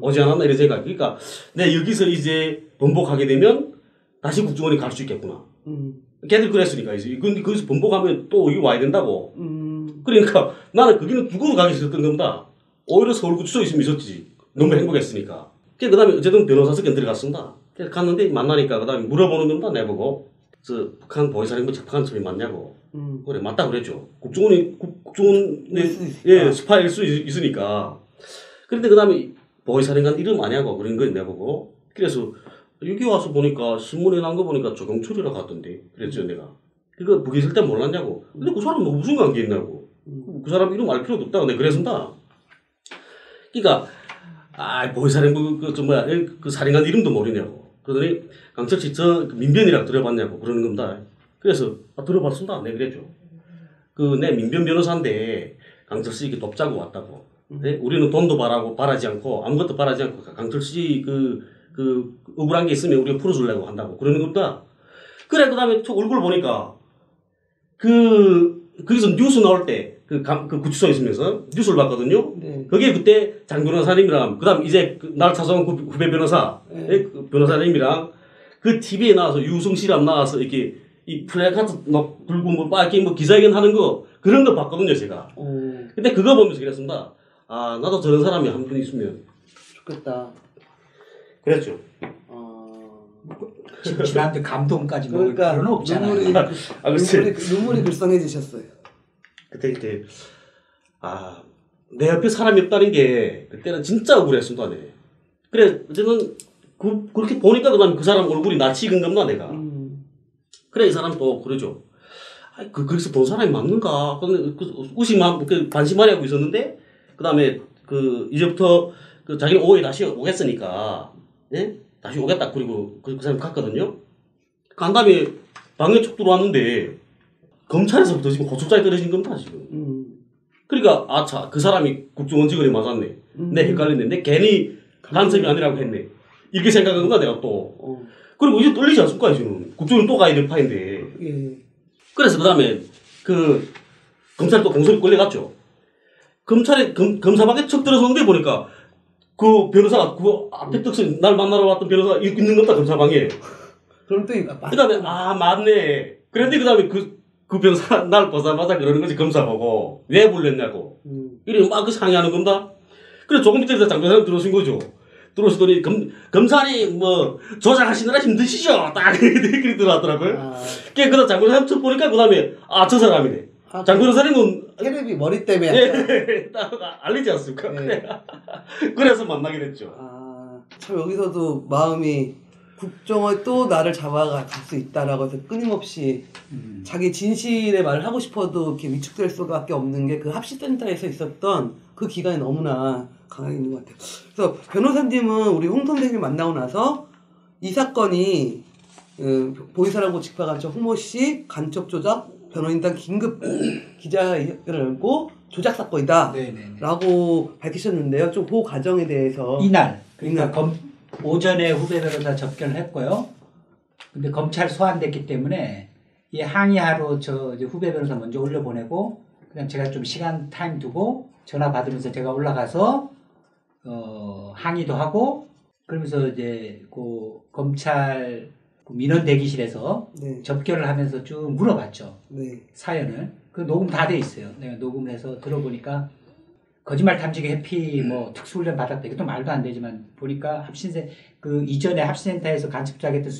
Speaker 2: 오지 않았나 이런 생각. 그러니까 내 여기서 이제 번복하게 되면 다시 국정원에 갈 수 있겠구나. 걔들 그랬으니까 이제 거기서 번복하면 또 여기 와야 된다고. 그러니까 나는 거기는 죽어도 가기 싫었던 겁니다. 오히려 서울구치소에 있으면 있었지. 너무 행복했으니까. 그다음에 어쨌든 변호사 석견 들어갔습니다. 그래서 갔는데 만나니까 그다음에 물어보는 겁니다. 내보고 저 북한 보위사령부 재판처이 맞냐고. 그래 맞다 그랬죠. 국정원에 예 스파일 수 있으니까. 그런데 그다음에 보위사령관 이름 아냐고 그런 거 내보고. 그래서 여기 와서 보니까 신문에 난 거 보니까 조경철이라고 하던데 그랬죠 내가. 그거 북에 있을 때 몰랐냐고. 근데 그 사람 무슨 관계 있냐고. 그 사람 이름 알 필요도 없다고 내가 그랬습니다. 그러니까 아 보위사령부 그 사령관 이름도 모르냐고. 그러더니 강철 씨 저 민변이라고 들어봤냐고 그러는 겁니다. 그래서 아 들어봤습니다. 내가 그랬죠. 그 내 민변 변호사인데 강철 씨 이렇게 돕자고 왔다고. 네? 우리는 돈도 바라지 않고 아무것도 바라지 않고 강철 씨 그 억울한 게 있으면 우리가 풀어주려고 한다고 그러는 겁니다. 그래 그다음에 얼굴 보니까 거기서 뉴스 나올 때 그 구치소에 있으면서 뉴스를 봤거든요. 네. 거기에 그때 장 변호사님이랑 그다음 이제 날 찾아온 후배 변호사 그 변호사님이랑 그 TV에 나와서 유승실함 나와서 이렇게 이 플래카드 막 들고 뭐 이렇게 뭐 기자회견 하는 거 그런 거 봤거든요 제가. 근데 그거 보면서 그랬습니다. 아 나도 저런 사람이 한 분 있으면
Speaker 1: 좋겠다.
Speaker 2: 그랬죠.
Speaker 3: 지난데 감동까지 먹을 필요는 없잖아요.
Speaker 1: 눈물이 글썽해지셨어요.
Speaker 2: 그때 아 내 옆에 사람이 없다는 게 그때는 진짜 억울했습니다. 네. 그래 어쨌든 그렇게 보니까 그다음에 그 사람 얼굴이 낯이 익은 겁니다 내가. 그래 이 사람 또 그러죠. 아 거기서 본 사람이 맞는가? 의심만 반심하려 하고 있었는데 그다음에 이제부터 자기는 오후에 다시 오겠으니까 예? 다시 오겠다. 그리고 그 사람 갔거든요. 간 다음에 방에 쭉 들어왔는데 검찰에서부터 지금 고추장에 떨어진 겁니다 지금. 그러니까 아차 그 사람이 국정원 직원이 맞았네. 내 헷갈렸네. 내 괜히 간섭이 아니라고 했네. 이렇게 생각한 건가 내가 또. 그리고 이제 떨리지 않습니까 지금. 국정원 또 가야 될 파인데. 그래서 그다음에 검찰이 또 공소리 끌려갔죠. 검찰에 검사방에 척 들어서는데 보니까 그 변호사가 그 앞에 떡서 날 만나러 왔던 변호사가 있는 겁니다 검사방에.
Speaker 1: 그럼 또
Speaker 2: 그다음에 아 맞네. 그런데 그다음에 그 변호사 날 보자마자 그러는 거지 검사 보고 왜 불렀냐고. 이래 막 그 상의하는 겁니다. 그래 조금 있다 장 변호사님 들어오신 거죠. 들어오시더니 검사님 뭐 조작하시느라 힘드시죠? 딱 그렇게 들어왔더라고요. 그다음 장 변호사님 첫 보니까 그다음에 저 사람이네. 장 변호사님은
Speaker 1: 테레비 머리 때문에
Speaker 2: 예, 딱 알리지 않습니까?
Speaker 1: 예.
Speaker 2: 그래서 만나게 됐죠.
Speaker 1: 참 여기서도 마음이 국정원 또 나를 잡아갈 수 있다라고 해서 끊임없이 자기 진실의 말을 하고 싶어도 이렇게 위축될 수밖에 없는 게 그 합시센터에서 있었던 그 기간이 너무나 강하게 있는 것 같아요. 그래서 변호사님은 우리 홍 선생님 만나고 나서 이 사건이 보이사랑고 직파간첩 홍모 씨 간첩 조작 변호인단 긴급 기자회견을 열고 조작 사건이다 라고 밝히셨는데요. 좀 그 과정에 대해서
Speaker 3: 이날 그러니까 오전에 후배 변호사 접견을 했고요. 근데 검찰 소환됐기 때문에 이 항의하러 저 이제 후배 변호사 먼저 올려보내고 그냥 제가 좀 시간 타임 두고 전화 받으면서 제가 올라가서 항의도 하고 그러면서 이제 그 검찰 민원 대기실에서 접견을 하면서 쭉 물어봤죠. 사연을. 그 녹음 다 돼 있어요. 내가 녹음을 해서 들어보니까 거짓말 탐지기 해피 뭐 특수훈련 받았다. 이것도 말도 안 되지만 보니까 그 이전에 합신센터에서 간첩자겠던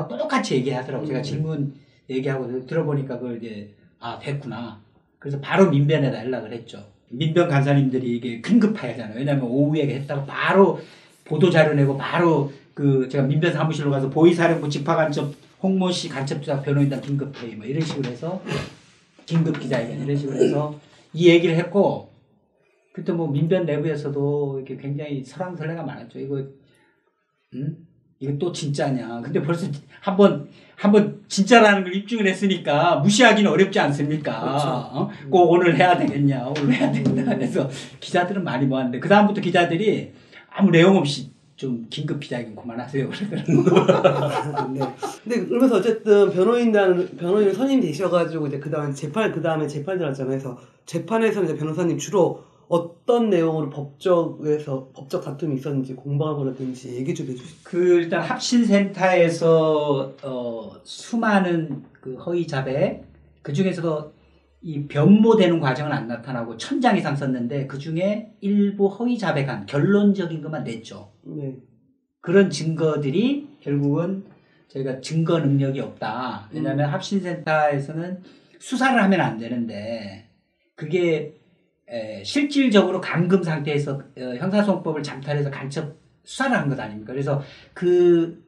Speaker 3: 똑같이 얘기하더라고. 제가 질문 얘기하고 들어보니까 그걸 이제 됐구나. 그래서 바로 민변에다 연락을 했죠. 민변 간사님들이 이게 긴급하잖아요. 왜냐하면 오후에 했다고 바로 보도자료 내고 바로 제가 민변 사무실로 가서 보이사령부 직파간첩 홍모 씨 간첩조작 변호인단 긴급회의 뭐 이런 식으로 해서 긴급 기자회견 이런 식으로 해서 이 얘기를 했고 그때 뭐 민변 내부에서도 이렇게 굉장히 설왕설래가 많았죠. 이거 또 진짜냐. 근데 벌써 한번 진짜라는 걸 입증을 했으니까 무시하기는 어렵지 않습니까?
Speaker 1: 그렇죠.
Speaker 3: 꼭 오늘 해야 되겠냐. 오늘 해야 된다. 그래서 기자들은 많이 모았는데 그다음부터 기자들이 아무 내용 없이 좀 긴급 기자회견 그만하세요. 그러더라고요.
Speaker 1: 근데 그러면서 어쨌든 변호인 선임 되셔가지고 이제 그 다음에 재판 들어갔잖아요. 그래서 재판에서 이제 변호사님 주로 어떤 내용으로 법적 다툼이 있었는지 공방하거든지 얘기 좀 해주시죠.
Speaker 3: 일단 합신센터에서 수많은 그 허위 자백 그 중에서도 이 변모되는 과정은 안 나타나고 1000장 이상 썼는데 그 중에 일부 허위 자백한 결론적인 것만 냈죠. 그런 증거들이 결국은 저희가 증거 능력이 없다. 왜냐하면 합신센터에서는 수사를 하면 안 되는데 그게 실질적으로 감금 상태에서 형사소송법을 잠탈해서 간첩 수사를 한 것 아닙니까? 그래서 그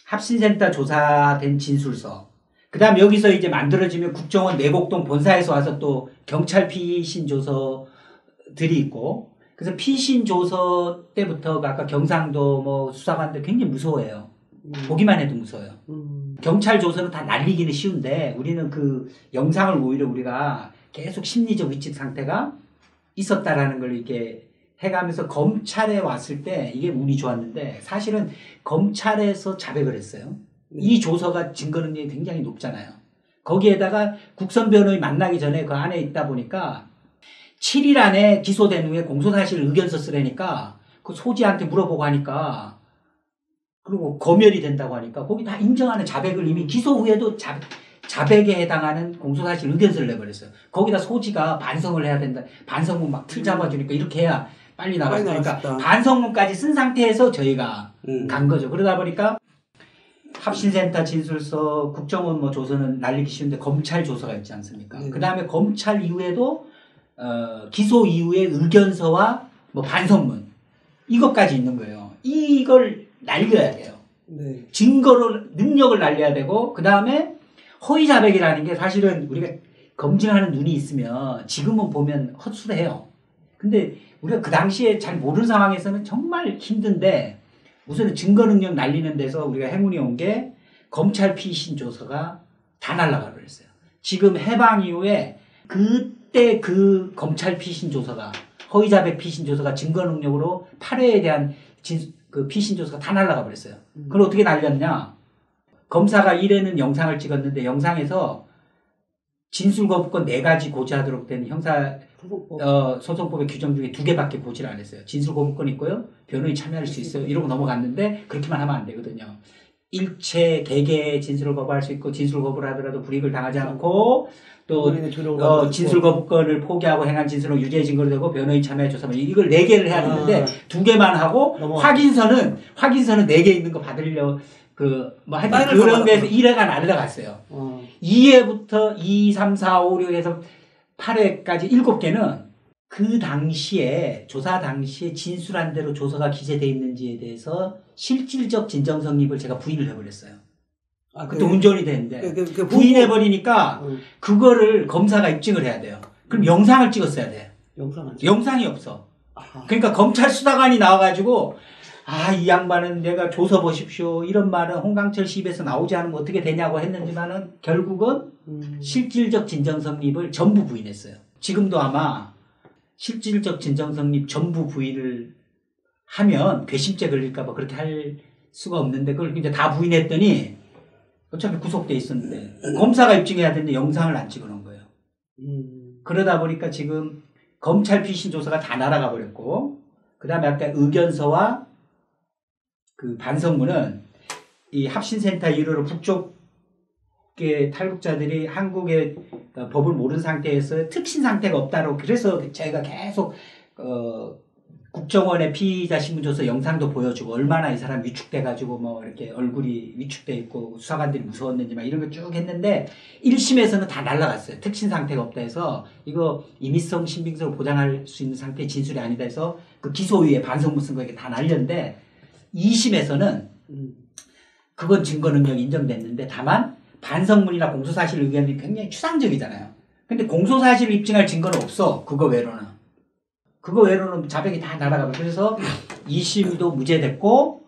Speaker 3: 합신센터 조사된 진술서 그 다음 여기서 이제 만들어지면 국정원 내곡동 본사에서 와서 또 경찰 피신 조서들이 있고 그래서 피신 조서 때부터 아까 경상도 뭐 수사관들 굉장히 무서워해요. 보기만 해도 무서워요. 경찰 조서는 다 날리기는 쉬운데 우리는 그 영상을 오히려 우리가 계속 심리적 위축 상태가 있었다라는 걸 이렇게 해가면서 검찰에 왔을 때 이게 운이 좋았는데 사실은 검찰에서 자백을 했어요. 이 조서가 증거 능력이 굉장히 높잖아요. 거기에다가 국선 변호인 만나기 전에 그 안에 있다 보니까 7일 안에 기소된 후에 공소사실 의견서 쓰라니까 그 소지한테 물어보고 하니까 그리고 검열이 된다고 하니까 거기 다 인정하는 자백을 이미 기소 후에도 자백에 해당하는 공소사실 의견서를 내버렸어요. 거기다 소지가 반성을 해야 된다. 반성문 막 틀 잡아주니까 이렇게 해야 빨리 나갈 수 있으니까 반성문까지 쓴 상태에서 저희가 간 거죠. 그러다 보니까 합신센터 진술서, 국정원 뭐 조서는 날리기 쉬운데 검찰 조서가 있지 않습니까? 그 다음에 검찰 이후에도 기소 이후에 의견서와 뭐 반성문 이것까지 있는 거예요. 이걸 날려야 돼요. 증거로 능력을 날려야 되고 그 다음에 허위 자백이라는 게 사실은 우리가 검증하는 눈이 있으면 지금은 보면 헛수해요. 근데 우리가 그 당시에 잘 모르는 상황에서는 정말 힘든데 우선은 증거 능력 날리는 데서 우리가 행운이 온 게 검찰 피신 조서가 다 날아가 버렸어요. 지금 해방 이후에 그때 그 검찰 피신 조서가 허위 자백 피신 조서가 증거 능력으로 8회에 대한 그 피신 조서가 다 날아가 버렸어요. 그걸 어떻게 날렸냐? 검사가 1회는 영상을 찍었는데 영상에서 진술 거부권 4가지 고지하도록 된 형사 소송법의 규정 중에 2개밖에 고지를 안 했어요. 진술 거부권 있고요. 변호인 참여할 수 있어요. 이러고 넘어갔는데 그렇게만 하면 안 되거든요. 일체 개개의 진술을 거부할 수 있고 진술 거부를 하더라도 불이익을 당하지 않고 또 진술 거부권을 포기하고 행한 진술은 유죄 증거로 되고 변호인 참여 조사 이걸 4개를 해야 되는데 2개만 하고 확인서는 4개 있는 거 받으려 하여튼 그런 데서 1회가 날라갔어요. 2회부터 2, 3, 4, 5, 6에서 8회까지 7개는 그 당시에 조사 당시에 진술한 대로 조서가 기재되어 있는지에 대해서 실질적 진정 성립을 제가 부인을 해버렸어요. 그때 운전이 되는데 부인해버리니까 그거를 검사가 입증을 해야 돼요. 그럼 영상을 찍었어야 돼. 영상이 없어. 그러니까 검찰 수사관이 나와가지고 이 양반은 내가 조서 보십시오. 이런 말은 홍강철 씨 입에서 나오지 않으면 어떻게 되냐고 했는지만은 결국은 실질적 진정 성립을 전부 부인했어요. 지금도 아마 실질적 진정 성립 전부 부인을 하면 괘씸죄 걸릴까봐 그렇게 할 수가 없는데 그걸 이제 다 부인했더니 어차피 구속돼 있었는데 검사가 입증해야 되는데 영상을 안 찍어놓은 거예요. 그러다 보니까 지금 검찰 피신 조서가 다 날아가 버렸고 그 다음에 아까 의견서와 그 반성문은 이 합신센터 이후로 북쪽의 탈북자들이 한국의 법을 모르는 상태에서 특신 상태가 없다고 그래서 제가 계속 국정원의 피의자 신문조서 영상도 보여주고 얼마나 이 사람 위축돼가지고 뭐 이렇게 얼굴이 위축돼 있고 수사관들이 무서웠는지 막 이런 거 쭉 했는데 1심에서는 다 날라갔어요. 특신 상태가 없다 해서 이거 임의성 신빙성을 보장할 수 있는 상태의 진술이 아니다 해서 그 기소유예 반성문 쓴 거 이게 다 날렸는데 2심에서는 그건 증거 능력이 인정됐는데 다만 반성문이나 공소사실 의견이 굉장히 추상적이잖아요. 근데 공소사실을 입증할 증거는 없어. 그거 외로는 자백이 다 날아가고 그래서 2심도 무죄됐고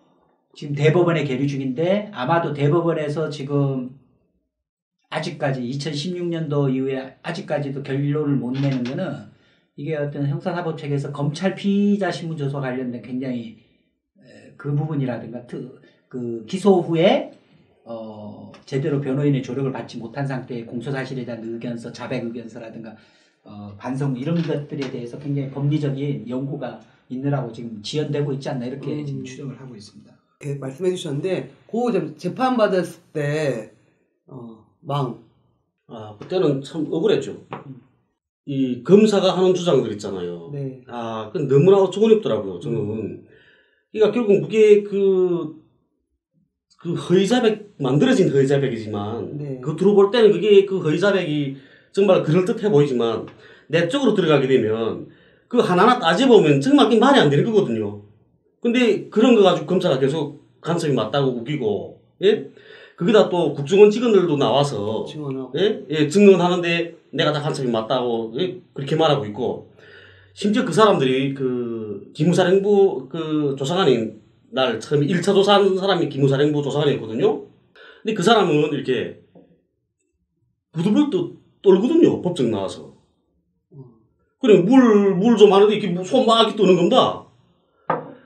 Speaker 3: 지금 대법원에 계류 중인데 아마도 대법원에서 지금 아직까지 2016년도 이후에 아직까지도 결론을 못 내는 거는 이게 어떤 형사사법체계에서 검찰 피의자 신문조서 관련된 굉장히 그 부분이라든가 그 기소 후에 제대로 변호인의 조력을 받지 못한 상태의 공소사실에 대한 의견서, 자백 의견서라든가 반성 이런 것들에 대해서 굉장히 법리적인 연구가 있느라고 지금 지연되고 있지 않나 이렇게 지금 추정을 하고 있습니다.
Speaker 1: 이렇게 말씀해 주셨는데 그 재판 받았을 때
Speaker 2: 그때는 참 억울했죠. 이 검사가 하는 주장들 있잖아요.
Speaker 1: 네.
Speaker 2: 그 너무나 어처구니없더라고요. 저는 그러니까 결국 그게 그 허위자백 만들어진 허위자백이지만
Speaker 1: 네.
Speaker 2: 겉으로 볼 때는 그게 그 허위자백이 정말 그럴듯해 보이지만 내 쪽으로 들어가게 되면 그 하나하나 따져보면 정말 그게 말이 안 되는 거거든요. 근데 그런 거 가지고 검사가 계속 간섭이 맞다고 우기고, 예? 거기다 또 국정원 직원들도 나와서 증언하는데 내가 다 간섭이 맞다고 그렇게 말하고 있고, 심지어 그 사람들이 그 기무사령부 그 조사관인 날 처음에 1차 조사한 사람이 기무사령부 조사관이었거든요. 근데 그 사람은 이렇게 부들부들 떨거든요. 법정 나와서. 그래 물 좀 하는데 이렇게 손 막 이렇게 뜨는 겁니다.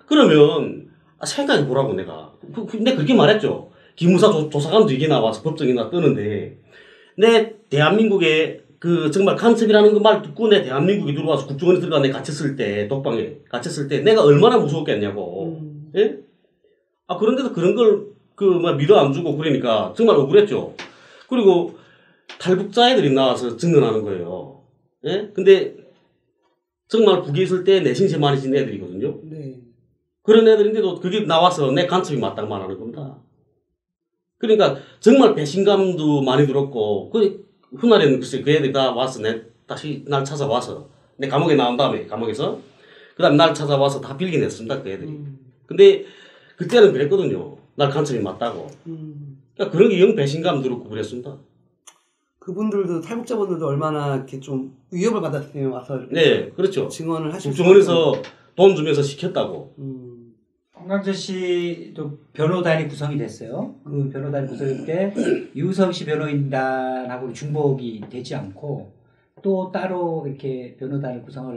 Speaker 2: 그러면 생각해 보라고 내가. 내가 그렇게 말했죠. 기무사 조사관도 이게 나와서 법정이나 뜨는데 내 대한민국에 그 정말 간첩이라는 그 말 듣고 내 대한민국에 들어와서 국정원에 들어가 내 갇혔을 때 독방에 갇혔을 때 내가 얼마나 무서웠겠냐고. 예? 그런데도 그런 걸 믿어 안 주고 그러니까 정말 억울했죠. 그리고 탈북자 애들이 나와서 증언하는 거예요. 예? 근데 정말 북에 있을 때 내신세 많이 진 애들이거든요.
Speaker 1: 네.
Speaker 2: 그런 애들인데도 그게 나와서 내 간첩이 맞다고 말하는 겁니다. 그러니까 정말 배신감도 많이 들었고, 훗날에는 글쎄 그 애들이 다 와서 다시 날 찾아와서 내 감옥에 나온 다음에 감옥에서 그 다음에 날 찾아와서 다 빌겨냈습니다. 그 애들이. 근데 그때는 그랬거든요. 날 간첩이 맞다고. 그러니까 그런 게 영 배신감 들었고 그랬습니다.
Speaker 1: 그분들도 탈북자분들도 얼마나 이렇게 좀 위협을 받았으면 와서 이렇게
Speaker 2: 네, 그렇죠.
Speaker 1: 증언을 하실
Speaker 2: 국정원에서 돈 주면서 시켰다고.
Speaker 3: 홍강철 씨도 변호단이 구성이 됐어요. 그 변호단이 구성일 때 유성씨 변호인단하고 중복이 되지 않고 또 따로 이렇게 변호단을 구성을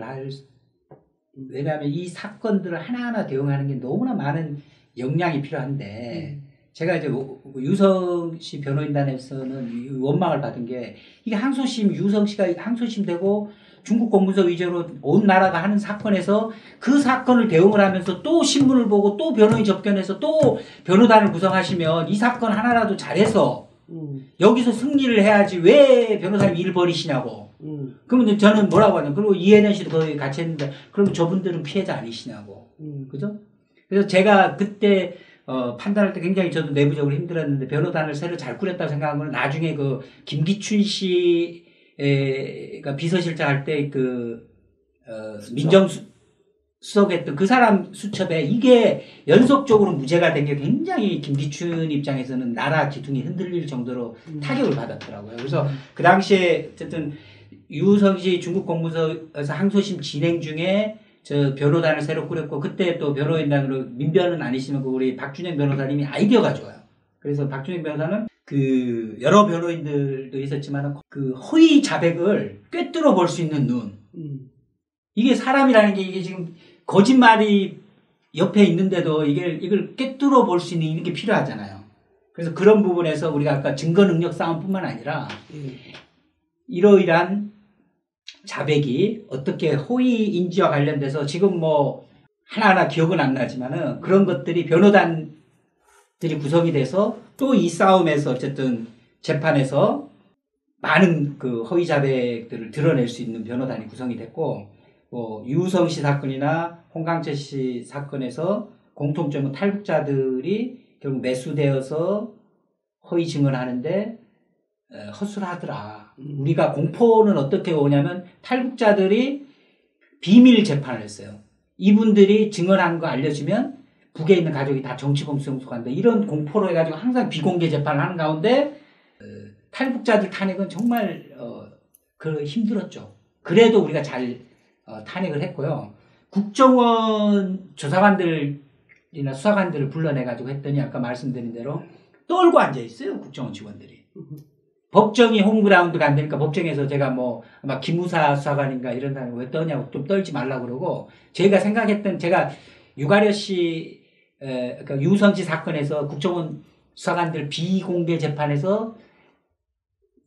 Speaker 3: 왜냐하면 이 사건들을 하나하나 대응하는 게 너무나 많은 역량이 필요한데 제가 이제 유성씨 변호인단에서는 원망을 받은 게 이게 항소심 유성씨가 항소심 되고 중국 공문서 위조로 온 나라가 하는 사건에서 그 사건을 대응을 하면서 또 신문을 보고 또 변호인 접견해서 또 변호단을 구성하시면 이 사건 하나라도 잘해서 여기서 승리를 해야지 왜 변호사님 일 버리시냐고. 그러면 저는 뭐라고 하냐. 그리고 이혜련 씨도 거기 같이 했는데 그럼 저분들은 피해자 아니시냐고. 그죠? 그래서 제가 그때 판단할 때 굉장히 저도 내부적으로 힘들었는데 변호단을 새로 잘 꾸렸다고 생각한 건 나중에 그 김기춘 씨가 비서실장 할 때 민정수석했던 그 사람 수첩에 이게 연속적으로 무죄가 된 게 굉장히 김기춘 입장에서는 나라 기둥이 흔들릴 정도로 타격을 받았더라고요. 그래서 그 당시에 어쨌든 유성시 중국 공무서에서 항소심 진행 중에 저 변호단을 새로 꾸렸고 그때 또 변호인단으로 민변은 아니시면 우리 박준영 변호사님이 아이디어가 좋아요. 그래서 박준영 변호사는 그 여러 변호인들도 있었지만 그 허위 자백을 꿰뚫어 볼 수 있는 눈. 이게 사람이라는 게 이게 지금 거짓말이 옆에 있는데도 이걸 꿰뚫어 볼 수 있는 이런 게 필요하잖아요. 그래서 그런 부분에서 우리가 아까 증거 능력 싸움뿐만 아니라 이러이러한 자백이 어떻게 허위 인지와 관련돼서 지금 뭐 하나하나 기억은 안 나지만은 그런 것들이 변호단들이 구성이 돼서 또 이 싸움에서 어쨌든 재판에서 많은 그 허위 자백들을 드러낼 수 있는 변호단이 구성이 됐고 뭐 유성 씨 사건이나 홍강철 씨 사건에서 공통점은 탈북자들이 결국 매수되어서 허위 증언하는데 허술하더라. 우리가 공포는 어떻게 오냐면 탈북자들이 비밀 재판을 했어요. 이분들이 증언한 거 알려주면 북에 있는 가족이 다 정치범 수용소 간다. 이런 공포로 해가지고 항상 비공개 재판을 하는 가운데 탈북자들 탄핵은 정말 힘들었죠. 그래도 우리가 잘 탄핵을 했고요. 국정원 조사관들이나 수사관들을 불러내가지고 했더니 아까 말씀드린 대로 떨고 앉아있어요. 국정원 직원들이. 법정이 홈그라운드가 안 되니까 법정에서 제가 뭐 아마 기무사 수사관인가 이런 사람이 왜 떠냐고 좀 떨지 말라고 그러고 제가 생각했던 제가 유가려 씨 그러니까 유성씨 사건에서 국정원 수사관들 비공개 재판에서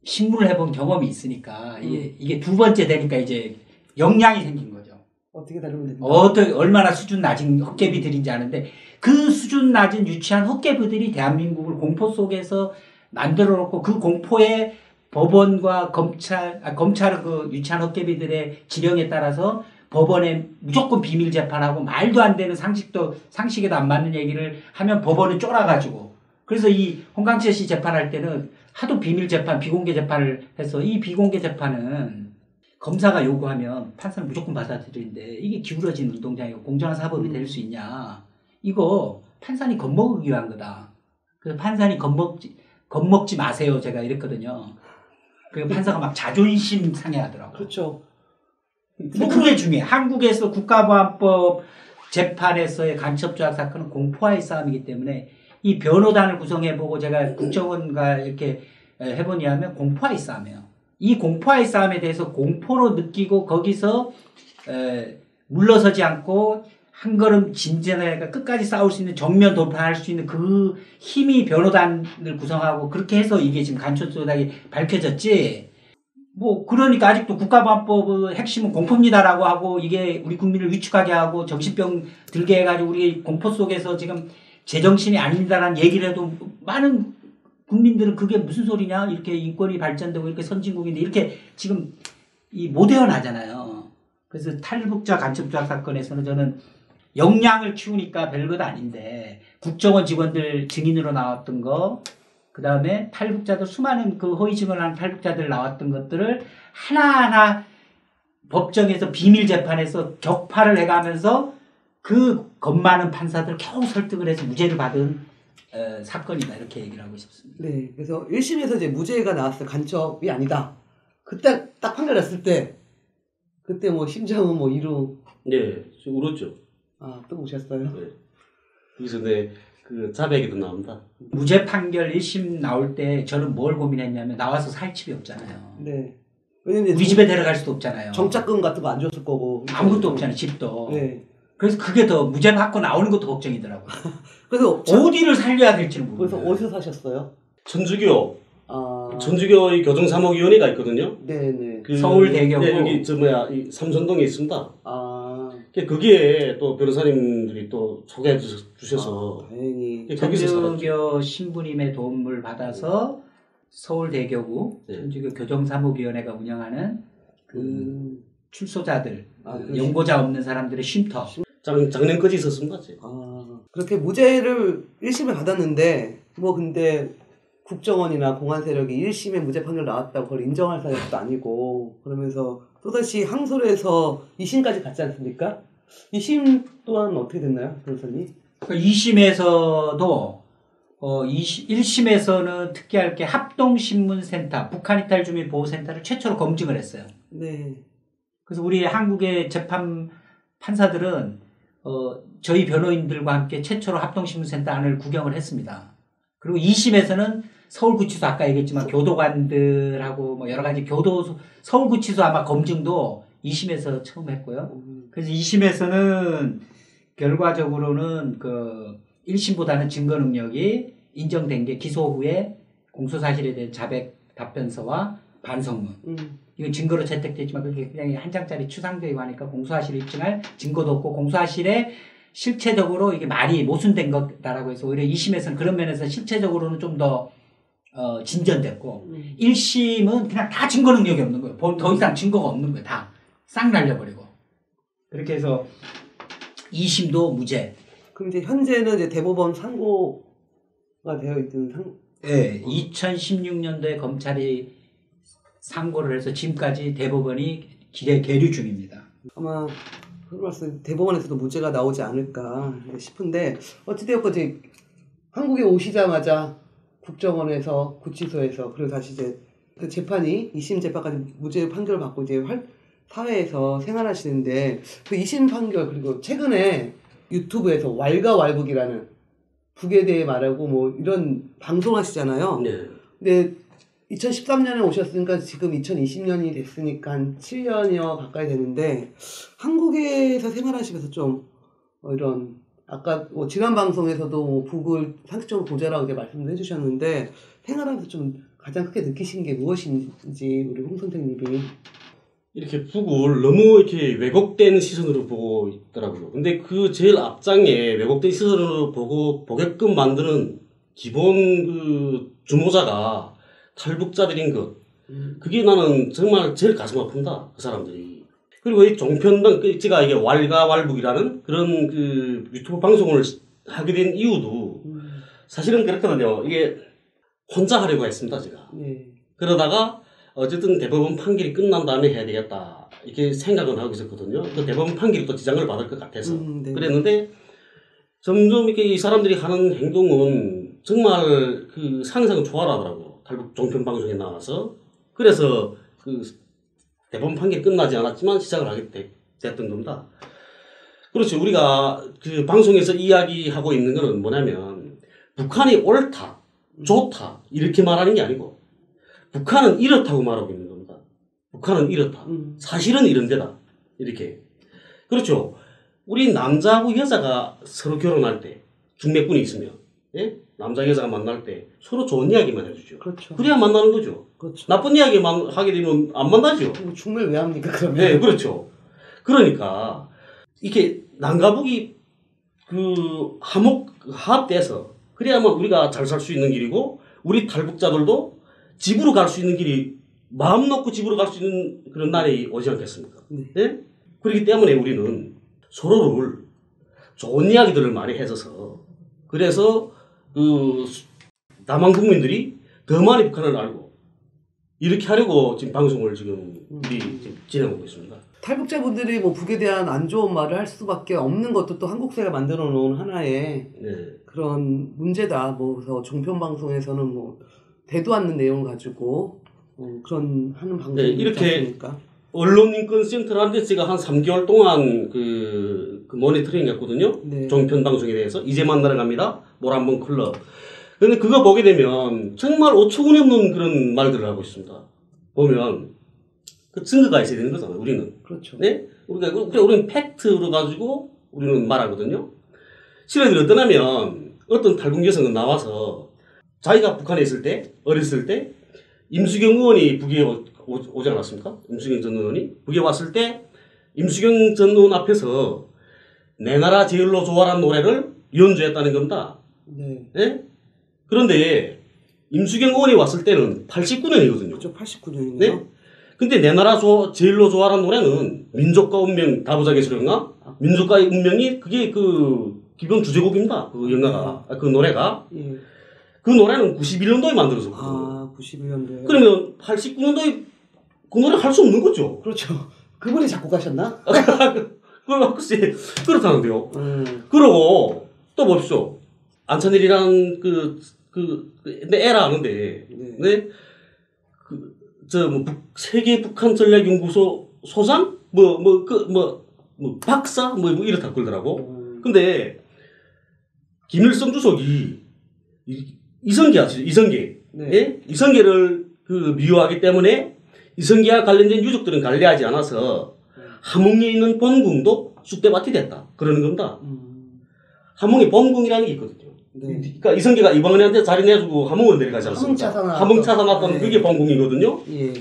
Speaker 3: 신문을 해본 경험이 있으니까 이게 두 번째 되니까 이제 역량이 생긴 거죠.
Speaker 1: 어떻게 다루면 됩니까?
Speaker 3: 얼마나 수준 낮은 헛개비들인지 아는데 그 수준 낮은 유치한 헛개비들이 대한민국을 공포 속에서 만들어 놓고 그 공포에 법원과 검찰의 그 유치한 헛개비들의 지령에 따라서 법원에 무조건 비밀 재판하고 말도 안 되는 상식에도 안 맞는 얘기를 하면 법원은 쫄아가지고 그래서 이 홍강철 씨 재판할 때는 하도 비밀 재판, 비공개 재판을 해서 이 비공개 재판은 검사가 요구하면 판사는 무조건 받아들이는데 이게 기울어진 운동장이고 공정한 사법이 될 수 있냐. 이거 판사님 겁먹기 위한 거다. 그래서 판사님 겁먹지 마세요. 제가 이랬거든요. 그리고 판사가 막 자존심 상해하더라고요.
Speaker 1: 그렇죠.
Speaker 3: 그게 중요해. 한국에서 국가보안법 재판에서의 간첩조작 사건은 공포와의 싸움이기 때문에 이 변호단을 구성해보고 제가 국정원과 이렇게 해보냐면 공포와의 싸움이에요. 이 공포와의 싸움에 대해서 공포로 느끼고 거기서 물러서지 않고 한 걸음 진전해가 끝까지 싸울 수 있는 정면 돌파할 수 있는 그 힘이 변호단을 구성하고 그렇게 해서 이게 지금 간첩조작이 밝혀졌지. 뭐 그러니까 아직도 국가보안법의 핵심은 공포입니다라고 하고 이게 우리 국민을 위축하게 하고 정신병 들게 해가지고 우리 공포 속에서 지금 제정신이 아닙니다라는 얘기를 해도 많은 국민들은 그게 무슨 소리냐 이렇게 인권이 발전되고 이렇게 선진국인데 이렇게 지금 못 헤어나잖아요. 그래서 탈북자 간첩조작 사건에서는 저는 역량을 키우니까 별것 아닌데 국정원 직원들 증인으로 나왔던 거 그 다음에 탈북자들 수많은 그 허위 증언하는 탈북자들 나왔던 것들을 하나하나 법정에서 비밀 재판에서 격파를 해가면서 그 겁 많은 판사들 겨우 설득을 해서 무죄를 받은 사건이다 이렇게 얘기를 하고 싶습니다.
Speaker 1: 네, 그래서 1심에서 이제 무죄가 나왔어요. 간첩이 아니다. 그때 딱 판결했을 때 그때 뭐 심장은 뭐 이루.
Speaker 2: 네, 좀 울었죠.
Speaker 1: 아, 또 우셨어요?
Speaker 2: 네. 그래서 그 자백에도 나옵니다.
Speaker 3: 무죄 판결 1심 나올 때 저는 뭘 고민했냐면 나와서 살 집이 없잖아요.
Speaker 1: 네. 왜냐면
Speaker 3: 우리 집에 데려갈 수도 없잖아요.
Speaker 1: 정착금 같은 거 안 줬을 거고.
Speaker 3: 아무것도 없잖아요. 집도.
Speaker 1: 네.
Speaker 3: 그래서 그게 더 무죄 받고 나오는 것도 걱정이더라고요.
Speaker 1: 그래서
Speaker 3: 어디를 살려야 될지는 모르겠어요.
Speaker 1: 그래서 어디서 사셨어요?
Speaker 2: 천주교.
Speaker 1: 아.
Speaker 2: 천주교의 교정사목위원회가 있거든요.
Speaker 1: 네네.
Speaker 3: 서울대교구.
Speaker 2: 네, 여기 이 삼선동에 있습니다.
Speaker 1: 아.
Speaker 2: 거기에 또 변호사님들이 또 소개해 주셔서
Speaker 1: 다행히.
Speaker 2: 거기서 살았죠.
Speaker 3: 천주교 신부님의 도움을 받아서 서울대교구
Speaker 2: 네.
Speaker 3: 천주교 교정사무위원회가 운영하는 그 출소자들,
Speaker 1: 그
Speaker 3: 연고자 없는 사람들의 쉼터.
Speaker 2: 작년까지 있었습니다.
Speaker 1: 그렇게 무죄를 1심에 받았는데 뭐 근데 국정원이나 공안 세력이 1심에 무죄 판결 나왔다고 그걸 인정할 사람도 아니고 그러면서 또다시 항소를 해서 2심까지 갔지 않습니까? 2심 또한 어떻게 됐나요, 변호사님?
Speaker 3: 2심에서도 1심에서는 특이할 게 합동신문센터, 북한이탈주민보호센터를 최초로 검증을 했어요.
Speaker 1: 네.
Speaker 3: 그래서 우리 한국의 재판 판사들은 저희 변호인들과 함께 최초로 합동신문센터 안을 구경을 했습니다. 그리고 2심에서는 서울구치소 아까 얘기했지만 교도관들하고 뭐 여러 가지 서울구치소 아마 검증도 2심에서 처음 했고요. 그래서 2심에서는 결과적으로는 1심보다는 증거 능력이 인정된 게 기소 후에 공소사실에 대한 자백 답변서와 반성문. 이건 증거로 채택됐지만 그게 그냥 한 장짜리 추상적이고 하니까 공소사실을 입증할 증거도 없고 공소사실에 실체적으로 이게 말이 모순된 거다라고 해서 오히려 2심에서는 그런 면에서 실체적으로는 좀 더 진전됐고 1심은 그냥 다 증거 능력이 없는 거예요. 더 이상 증거가 없는 거예요. 다 싹 날려버리고. 그렇게 해서 2심도 무죄.
Speaker 1: 그럼 이제 현재는 이제 대법원 상고가 되어 있는
Speaker 3: 네, 2016년도에 검찰이 상고를 해서 지금까지 대법원이 계류 중입니다.
Speaker 1: 아마 그래서 대법원에서도 무죄가 나오지 않을까 싶은데 어찌되었건 이제 한국에 오시자마자 국정원에서 구치소에서 그리고 다시 이제 그 재판이 2심 재판까지 무죄 판결을 받고 이제 사회에서 생활하시는데 그 2심 판결 그리고 최근에 유튜브에서 왈가왈북이라는 북에 대해 말하고 뭐 이런 방송하시잖아요.
Speaker 2: 네.
Speaker 1: 근데 2013년에 오셨으니까 지금 2020년이 됐으니까 한 7년여 가까이 되는데 한국에서 생활하시면서 좀 이런 아까 뭐 지난 방송에서도 뭐 북을 상식적으로 보자라고 이제 말씀을 해주셨는데 생활하면서 좀 가장 크게 느끼신 게 무엇인지 우리 홍 선생님이
Speaker 2: 이렇게 북을 너무 이렇게 왜곡된 시선으로 보고 있더라고요. 근데 그 제일 앞장에 왜곡된 시선으로 보게끔 만드는 기본 그 주모자가 탈북자들인 것. 그게 나는 정말 제일 가슴 아픕니다. 그 사람들이. 그리고 이 종편당, 제가 이게 왈가왈북이라는 그런 그 유튜브 방송을 하게 된 이유도 사실은 그렇거든요. 이게 혼자 하려고 했습니다, 제가.
Speaker 1: 네.
Speaker 2: 그러다가 어쨌든 대법원 판결이 끝난 다음에 해야 되겠다. 이렇게 생각은 하고 있었거든요. 그 대법원 판결이 또 지장을 받을 것 같아서.
Speaker 1: 네.
Speaker 2: 그랬는데 점점 이렇게 이 사람들이 하는 행동은 정말 그 상상을 초월하더라고요. 탈북 종편 방송에 나와서. 그래서 그 대법원 판결이 끝나지 않았지만 시작을 하게 됐던 겁니다. 그렇죠. 우리가 그 방송에서 이야기하고 있는 거는 뭐냐면 북한이 옳다, 좋다 이렇게 말하는 게 아니고 북한은 이렇다고 말하고 있는 겁니다. 북한은 이렇다. 사실은 이런 데다. 이렇게. 그렇죠. 우리 남자하고 여자가 서로 결혼할 때 중매꾼이 있으면 예? 남자 여자가 만날 때 서로 좋은 이야기만 해주죠.
Speaker 1: 그렇죠.
Speaker 2: 그래야 만나는 거죠.
Speaker 1: 그렇죠.
Speaker 2: 나쁜 이야기만 하게 되면 안 만나죠.
Speaker 1: 중매를 왜 합니까 그러면?
Speaker 2: 네, 그렇죠. 그러니까 이렇게 남과북이 그 합돼서 그래야만 우리가 잘 살 수 있는 길이고 우리 탈북자들도 집으로 갈 수 있는 길이 마음 놓고 집으로 갈 수 있는 그런 날이 오지 않겠습니까? 네? 그렇기 때문에 우리는 서로를 좋은 이야기들을 많이 해줘서 그래서 그 남한 국민들이 더 많이 북한을 알고 이렇게 하려고 지금 방송을 지금 우리 지금 진행하고 있습니다.
Speaker 1: 탈북자분들이 뭐 북에 대한 안 좋은 말을 할 수밖에 없는 것도 또 한국사가 만들어 놓은 하나의 그런 문제다. 뭐 그래서 종편 방송에서는 뭐 대도 않는 내용을 가지고 그런 하는 방송이
Speaker 2: 이렇게
Speaker 1: 않습니까?
Speaker 2: 언론인권센터를 하는데 제가 한 3개월 동안 그 모니터링 했거든요.
Speaker 1: 네.
Speaker 2: 종편 방송에 대해서. 이제 만나러 갑니다. 모란봉 클럽. 근데 그거 보게 되면 정말 어처구니 없는 그런 말들을 하고 있습니다. 보면 그 증거가 있어야 되는 거잖아요. 우리는.
Speaker 1: 그렇죠.
Speaker 2: 네? 우리는 팩트로 가지고 우리는 말하거든요. 실례들이 어떠냐면 어떤 탈북 여성은 나와서 자기가 북한에 있을 때 어렸을 때 임수경 의원이 북에 오지 않았습니까? 임수경 전 의원이 북에 왔을 때 임수경 전 의원 앞에서 내 나라 제일로 좋아라는 노래를 연주했다는 겁니다.
Speaker 1: 네.
Speaker 2: 네? 그런데 임수경 의원이 왔을 때는 89년이거든요.
Speaker 1: 그렇죠. 89년이네요.
Speaker 2: 네? 근데 내 나라 제일로 좋아라는 노래는 민족과 운명 다부작의 수령아 민족과의 운명이 그게 그 기본 주제곡입니다. 그 영화가 그 노래가
Speaker 1: 예.
Speaker 2: 그 노래는 91년도에 만들어졌거든요.
Speaker 1: 아, 91년도에.
Speaker 2: 그러면 89년도에 그 노래 할 수 없는 거죠.
Speaker 1: 그렇죠. 그분이 작곡하셨나?
Speaker 2: 글쎄 그렇다는데요. 그러고 또 봅시오. 안찬일이라는 내 애라 아는데, 네, 세계 북한 전략연구소 소장 박사 이렇다 그러더라고. 근데 김일성 주석이 이성계 아시죠? 이성계.
Speaker 1: 네.
Speaker 2: 예? 이성계를 미워하기 때문에 이성계와 관련된 유족들은 관리하지 않아서 함흥에 있는 본궁도 쑥대밭이 됐다. 그러는 겁니다. 함흥에 본궁이라는 게 있거든요.
Speaker 1: 네.
Speaker 2: 그러니까 이성계가 이방원한테 자리 내주고 함흥으로 내려가지 않습니까? 함흥차사 놨던
Speaker 1: 네.
Speaker 2: 그게 본궁이거든요.
Speaker 1: 예.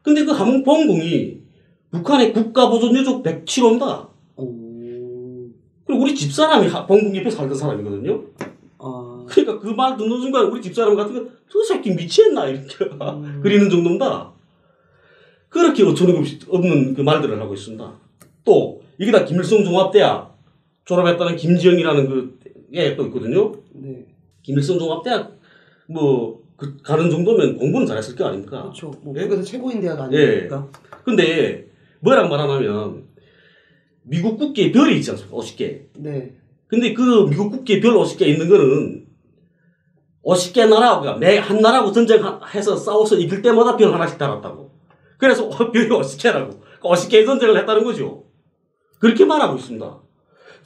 Speaker 2: 근데 그 함흥 본궁이 북한의 국가보존 유족 107호입니다. 그리고 우리 집사람이 본궁 옆에 살던 사람이거든요. 그러니까 그 말 듣는 순간 우리 집사람 같은 거 저 새끼 미치겠나 이렇게 그리는 정도입니다. 그렇게 어처구니없는 그 말들을 하고 있습니다. 또 이게 다 김일성 종합대학 졸업했다는 김지영이라는 애 또 있거든요.
Speaker 1: 네.
Speaker 2: 김일성 종합대학 가는 정도면 공부는 잘했을 거 아닙니까?
Speaker 1: 그렇죠.
Speaker 2: 예?
Speaker 1: 그래서 최고인 대학 아닙니까?
Speaker 2: 근데 뭐랑 말하냐면 미국 국기에 별이 있지 않습니까? 50개.
Speaker 1: 네.
Speaker 2: 근데 그 미국 국기에 별 50개 있는 거는 50개 나라가 매 한 나라하고 전쟁해서 싸워서 이길 때마다 별 하나씩 달았다고. 그래서 별이 50개라고. 50개의 전쟁을 했다는 거죠. 그렇게 말하고 있습니다.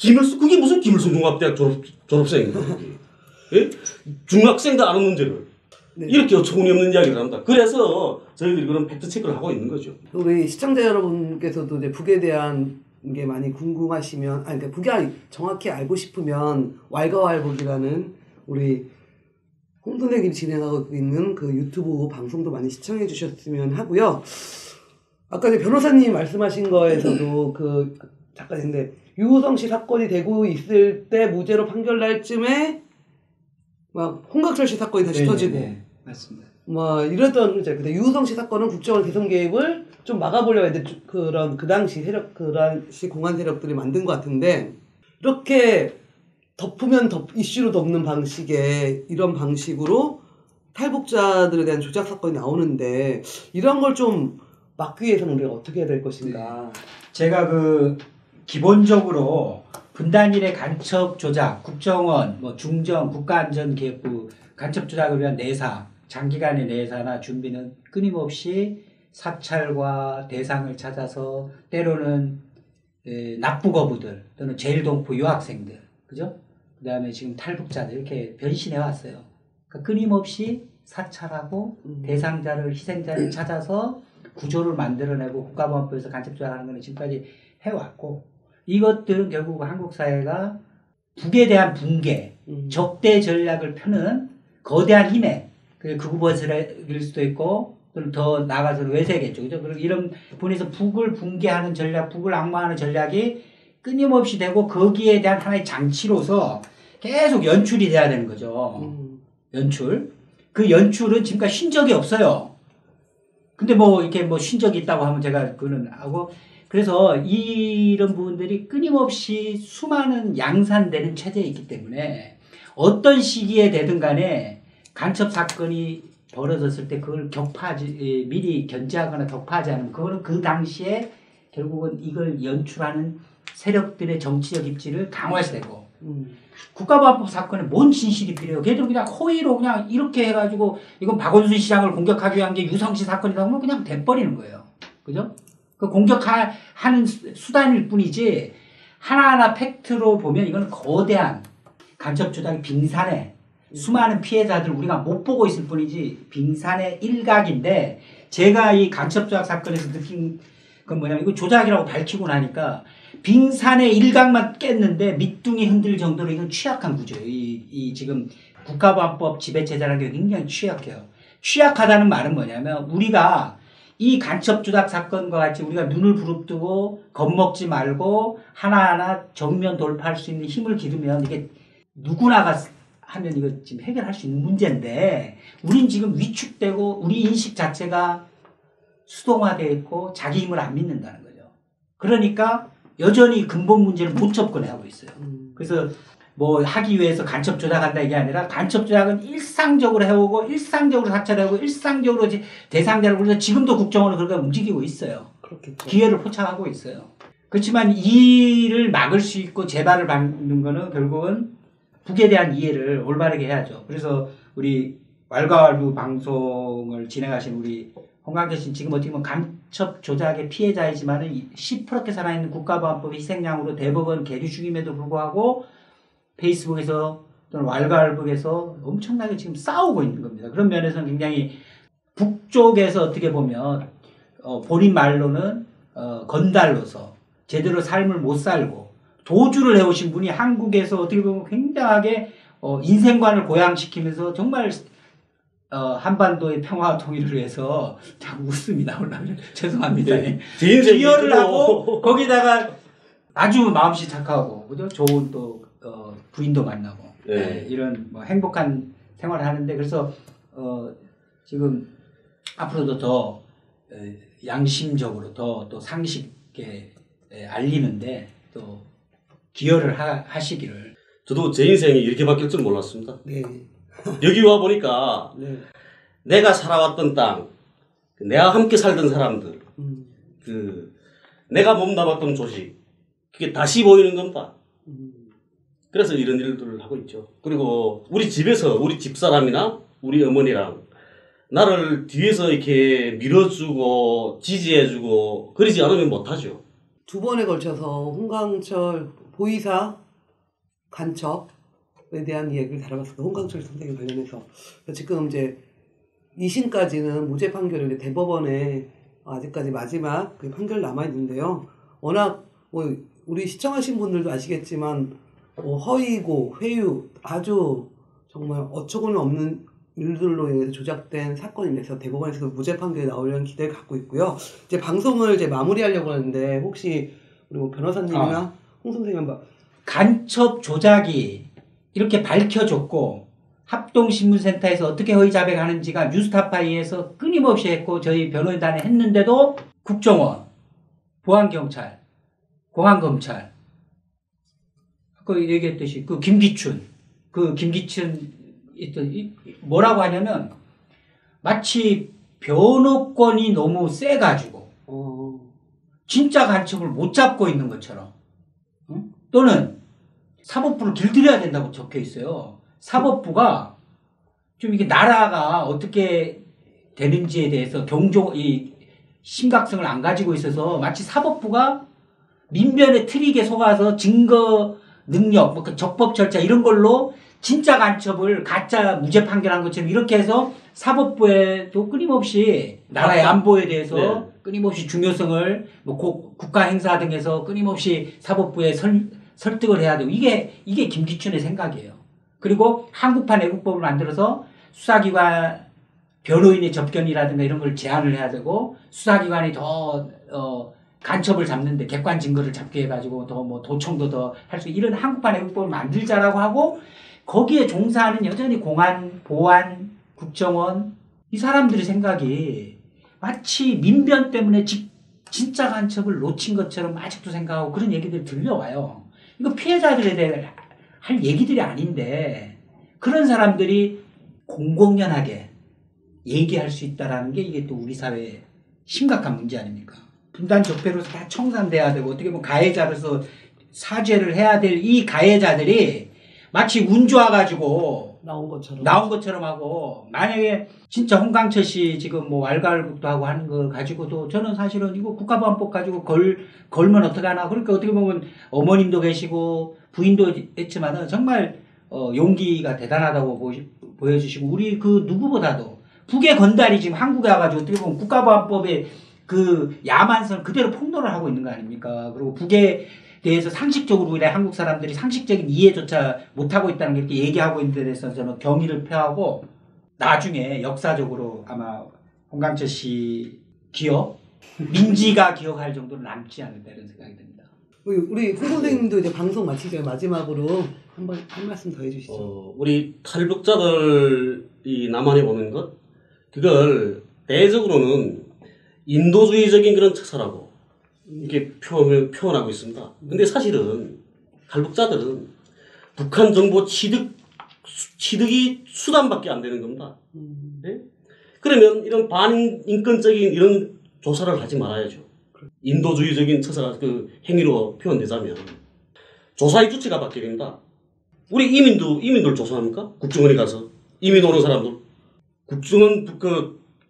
Speaker 2: 그게 무슨 김일성 종합대학 졸업생입니다. 예? 중학생도 아는 문제를.
Speaker 1: 네.
Speaker 2: 이렇게 어처구니없는 이야기를 합니다. 그래서 저희들이 그런 팩트체크를 하고 있는 거죠.
Speaker 1: 우리 시청자 여러분께서도 이제 북에 대한 게 많이 궁금하시면, 그러니까 북이 정확히 알고 싶으면 왈가왈북이라는 우리 홍 선생님이 진행하고 있는 그 유튜브 방송도 많이 시청해 주셨으면 하고요. 아까 이제 변호사님 말씀하신 거에서도 잠깐인데 유호성 씨 사건이 되고 있을 때 무죄로 판결 날 쯤에 막 홍각철 씨 사건이 다시 터지고.
Speaker 3: 네, 맞습니다.
Speaker 1: 이랬던 거죠. 근데 유호성 씨 사건은 국정원 대선 개입을 좀 막아보려고 했는데 그 당시 공안 세력들이 만든 것 같은데 이렇게 덮으면 이슈로 덮는 방식의 이런 방식으로 탈북자들에 대한 조작 사건이 나오는데 이런 걸 좀 막기 위해서는 우리가 어떻게 해야 될 것인가?
Speaker 3: 제가 기본적으로 분단일의 간첩 조작, 국정원, 중정, 국가안전기획부 간첩 조작을 위한 내사, 장기간의 내사나 준비는 끊임없이 사찰과 대상을 찾아서 때로는 납부거부들 또는 제일동포 유학생들, 그죠? 그 다음에 지금 탈북자들 이렇게 변신해 왔어요. 그러니까 끊임없이 사찰하고 대상자를, 희생자를 찾아서 구조를 만들어내고 국가보안법에서 간첩 조작하는 것을 지금까지 해왔고 이것들은 결국 한국 사회가 북에 대한 붕괴, 적대 전략을 펴는 거대한 힘에 극우버스일 수도 있고 또는 더 나아가서는 외세겠죠. 그죠? 그리고 이런 분에서 북을 붕괴하는 전략, 북을 악마하는 전략이 끊임없이 되고 거기에 대한 하나의 장치로서 계속 연출이 돼야 되는 거죠. 연출. 그 연출은 지금까지 쉰 적이 없어요. 근데 이렇게 쉰 적이 있다고 하면 제가 그거는 하고 그래서 이런 부분들이 끊임없이 수많은 양산되는 체제에 있기 때문에 어떤 시기에 되든 간에 간첩 사건이 벌어졌을 때 그걸 미리 견제하거나 격파하지 않으면 그거는 그 당시에 결국은 이걸 연출하는 세력들의 정치적 입지를 강화시되고 국가보안법 사건에 뭔 진실이 필요해요. 걔들 그냥 허위로 그냥 이렇게 해가지고 이건 박원순 시장을 공격하기 위한 게 유성시 사건이라고 하면 그냥 돼버리는 거예요. 그죠? 그 공격하는 수단일 뿐이지 하나하나 팩트로 보면 이건 거대한 간첩 조작의 빙산에 수많은 피해자들 우리가 못 보고 있을 뿐이지 빙산의 일각인데 제가 이 간첩 조작 사건에서 느낀 건 뭐냐면 이거 조작이라고 밝히고 나니까 빙산의 일각만 깼는데 밑둥이 흔들 정도로 이건 취약한 구조예요. 이 지금 국가보안법 지배체제라는 게 굉장히 취약해요. 취약하다는 말은 뭐냐면 우리가 이 간첩 조작 사건과 같이 우리가 눈을 부릅뜨고 겁먹지 말고 하나하나 정면 돌파할 수 있는 힘을 기르면 이게 누구나가 하면 이거 지금 해결할 수 있는 문제인데 우린 지금 위축되고 우리 인식 자체가 수동화되어 있고 자기 힘을 안 믿는다는 거죠. 그러니까 여전히 근본 문제를 못 접근하고 있어요. 그래서 뭐 하기 위해서 간첩 조작한다 이게 아니라 간첩 조작은 일상적으로 해오고 일상적으로 사찰하고 일상적으로 대상자를 그래서 지금도 국정원은 그렇게 움직이고 있어요.
Speaker 1: 그렇겠죠.
Speaker 3: 기회를 포착하고 있어요. 그렇지만 이를 막을 수 있고 재발을 막는 거는 결국은 북에 대한 이해를 올바르게 해야죠. 그래서 우리 왈가왈부 방송을 진행하신 우리 홍강태 씨는 지금 어떻게 보면 간첩 조작의 피해자이지만은 시퍼렇게 살아있는 국가보안법 희생양으로 대법원 계류 중임에도 불구하고 페이스북에서 또는 왈가왈부에서 엄청나게 지금 싸우고 있는 겁니다. 그런 면에서는 굉장히 북쪽에서 어떻게 보면 본인 말로는 건달로서 제대로 삶을 못 살고 도주를 해오신 분이 한국에서 어떻게 보면 굉장하게 인생관을 고양시키면서 정말 한반도의 평화와 통일을 위해서 자꾸 웃음이 나오려면 죄송합니다.
Speaker 2: 네. 제 인생
Speaker 3: 기여를 하고 거기다가 아주 마음씨 착하고 그죠? 좋은 또 부인도 만나고
Speaker 2: 네.
Speaker 3: 네, 이런 뭐 행복한 생활을 하는데 그래서 지금 앞으로도 더 양심적으로 더 또 상식에 알리는데 또 기여를 하시기를.
Speaker 2: 저도 제 인생이 이렇게 바뀔 줄 몰랐습니다.
Speaker 1: 네.
Speaker 2: 여기 와 보니까
Speaker 1: 네.
Speaker 2: 내가 살아왔던 땅, 내가 함께 살던 사람들, 내가 몸담았던 조직, 그게 다시 보이는 겁니다. 그래서 이런 일들을 하고 있죠. 그리고 우리 집에서 우리 집사람이나 우리 어머니랑 나를 뒤에서 이렇게 밀어주고 지지해주고 그러지 않으면 못하죠.
Speaker 1: 2번에 걸쳐서 홍강철 보이사 간첩에 대한 이야기를 다뤄봤습니다. 홍강철 선생님 관련해서. 지금 이제 2심까지는 무죄 판결인데 대법원에 아직까지 마지막 그 판결 남아있는데요. 워낙 뭐 우리 시청하신 분들도 아시겠지만 허위고 회유 아주 정말 어처구니 없는 일들로 인해서 조작된 사건이라서 대법원에서 무죄 판결이 나오려는 기대를 갖고 있고요. 이제 방송을 이제 마무리하려고 하는데 혹시 우리 뭐 변호사님이나 홍 선생님 한번
Speaker 3: 간첩 조작이 이렇게 밝혀졌고 합동신문센터에서 어떻게 허위 자백하는지가 뉴스타파이에서 끊임없이 했고 저희 변호인단에 했는데도 국정원, 보안경찰, 공안검찰 아까 얘기했듯이 그 김기춘 뭐라고 하냐면 마치 변호권이 너무 세가지고 진짜 간첩을 못 잡고 있는 것처럼 또는 사법부를 길들여야 된다고 적혀 있어요. 사법부가 좀 이게 나라가 어떻게 되는지에 대해서 이 심각성을 안 가지고 있어서 마치 사법부가 민변의 트릭에 속아서 증거 능력, 뭐 그 적법 절차 이런 걸로 진짜 간첩을 가짜 무죄 판결한 것처럼 이렇게 해서 사법부에도 끊임없이 나라의 안보에 대해서
Speaker 2: 네.
Speaker 3: 끊임없이 중요성을 뭐 국가 행사 등에서 끊임없이 사법부에 설득을 해야 되고 이게 김기춘의 생각이에요. 그리고 한국판 애국법을 만들어서 수사기관 변호인의 접견이라든가 이런 걸 제한을 해야 되고 수사기관이 더 간첩을 잡는데 객관 증거를 잡게 해가지고 더 뭐 도청도 더 할 수 이런 한국판 애국법을 만들자라고 하고 거기에 종사하는 여전히 공안, 보안, 국정원 이 사람들의 생각이 마치 민변 때문에 진짜 간첩을 놓친 것처럼 아직도 생각하고 그런 얘기들이 들려와요. 이거 피해자들에 대해 할 얘기들이 아닌데 그런 사람들이 공공연하게 얘기할 수 있다라는 게 이게 또 우리 사회의 심각한 문제 아닙니까? 분단 적폐로서 다 청산돼야 되고 어떻게 보면 가해자로서 사죄를 해야 될 이 가해자들이 마치 운 좋아가지고
Speaker 1: 나온 것처럼
Speaker 3: 하고 만약에 진짜 홍강철 씨 지금 뭐 왈가왈부도 하고 하는 걸 가지고도 저는 사실은 이거 국가보안법 가지고 걸면 어떡하나 그러니까 어떻게 보면 어머님도 계시고 부인도 했지만은 정말 용기가 대단하다고 보여주시고 우리 그 누구보다도 북의 건달이 지금 한국에 와가지고 어떻게 보면 국가보안법의 그 야만성을 그대로 폭로를 하고 있는 거 아닙니까? 그리고 북에 대해서 상식적으로 우리 한국 사람들이 상식적인 이해조차 못하고 있다는 게 이렇게 얘기하고 있는 데 대해서 저는 경의를 표하고 나중에 역사적으로 아마 홍강철 씨 기억, 민지가 기억할 정도로 남지 않을까 이런 생각이 듭니다.
Speaker 1: 우리 홍 선생님도 이제 방송 마치기 전에 마지막으로 한 말씀 더 해주시죠.
Speaker 2: 우리 탈북자들이 남한에 오는 것, 그걸 대적으로는 인도주의적인 그런 처사라고 이렇게 표현하고 있습니다. 근데 사실은 탈북자들은 북한 정보 취득이 수단밖에 안 되는 겁니다. 네? 그러면 이런 반인권적인 이런 조사를 하지 말아야죠. 인도주의적인 처사가 그 행위로 표현되자면 조사의 주체가 바뀌어야 됩니다. 우리 이민들 조사합니까? 국정원에 가서 이민 오는 사람들. 국정원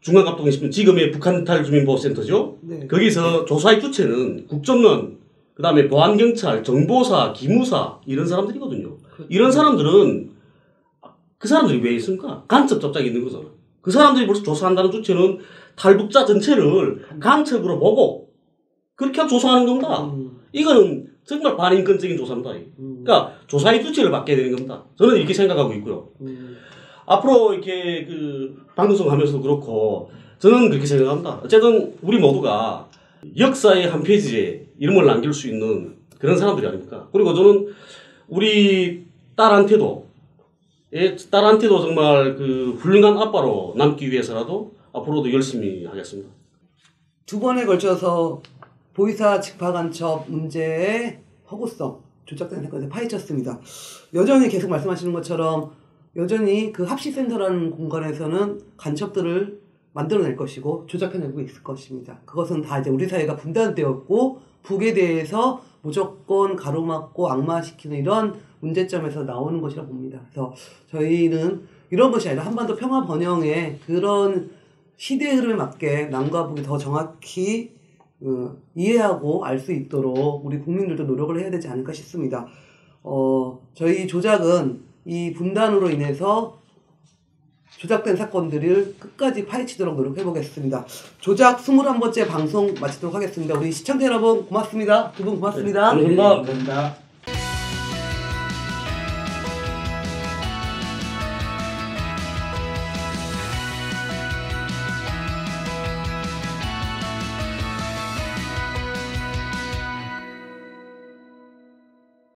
Speaker 2: 중앙갑동에 있으면 지금의 북한 탈주민보호센터죠.
Speaker 1: 네.
Speaker 2: 거기서 조사의 주체는 국정원, 그다음에 보안경찰, 정보사, 기무사 이런 사람들이거든요. 이런 사람들은 그 사람들이 왜 있습니까? 간첩 접촉이 있는 거잖아. 그 사람들이 벌써 조사한다는 주체는 탈북자 전체를 간첩으로 보고 그렇게 하고 조사하는 겁니다. 이거는 정말 반인권적인 조사입니다. 그러니까 조사의 주체를 바뀌어야 되는 겁니다. 저는 이렇게 생각하고 있고요. 앞으로 이렇게 방송 하면서도 그렇고 저는 그렇게 생각합니다. 어쨌든 우리 모두가 역사의 한 페이지에 이름을 남길 수 있는 그런 사람들이 아닙니까? 그리고 저는 우리 딸한테도 정말 훌륭한 아빠로 남기 위해서라도 앞으로도 열심히 하겠습니다.
Speaker 1: 두 번에 걸쳐서 보이사 직파간첩 문제의 허구성, 조작된 사건에 파헤쳤습니다. 여전히 계속 말씀하시는 것처럼 여전히 그 합시센터라는 공간에서는 간첩들을 만들어낼 것이고 조작해내고 있을 것입니다. 그것은 다 이제 우리 사회가 분단되었고 북에 대해서 무조건 가로막고 악마시키는 이런 문제점에서 나오는 것이라 봅니다. 그래서 저희는 이런 것이 아니라 한반도 평화 번영의 그런 시대의 흐름에 맞게 남과 북이 더 정확히 이해하고 알 수 있도록 우리 국민들도 노력을 해야 되지 않을까 싶습니다. 저희 조작은 이 분단으로 인해서 조작된 사건들을 끝까지 파헤치도록 노력해보겠습니다. 조작 21번째 방송 마치도록 하겠습니다. 우리 시청자 여러분 고맙습니다. 두 분 고맙습니다.
Speaker 2: 네, 감사합니다.
Speaker 3: 감사합니다.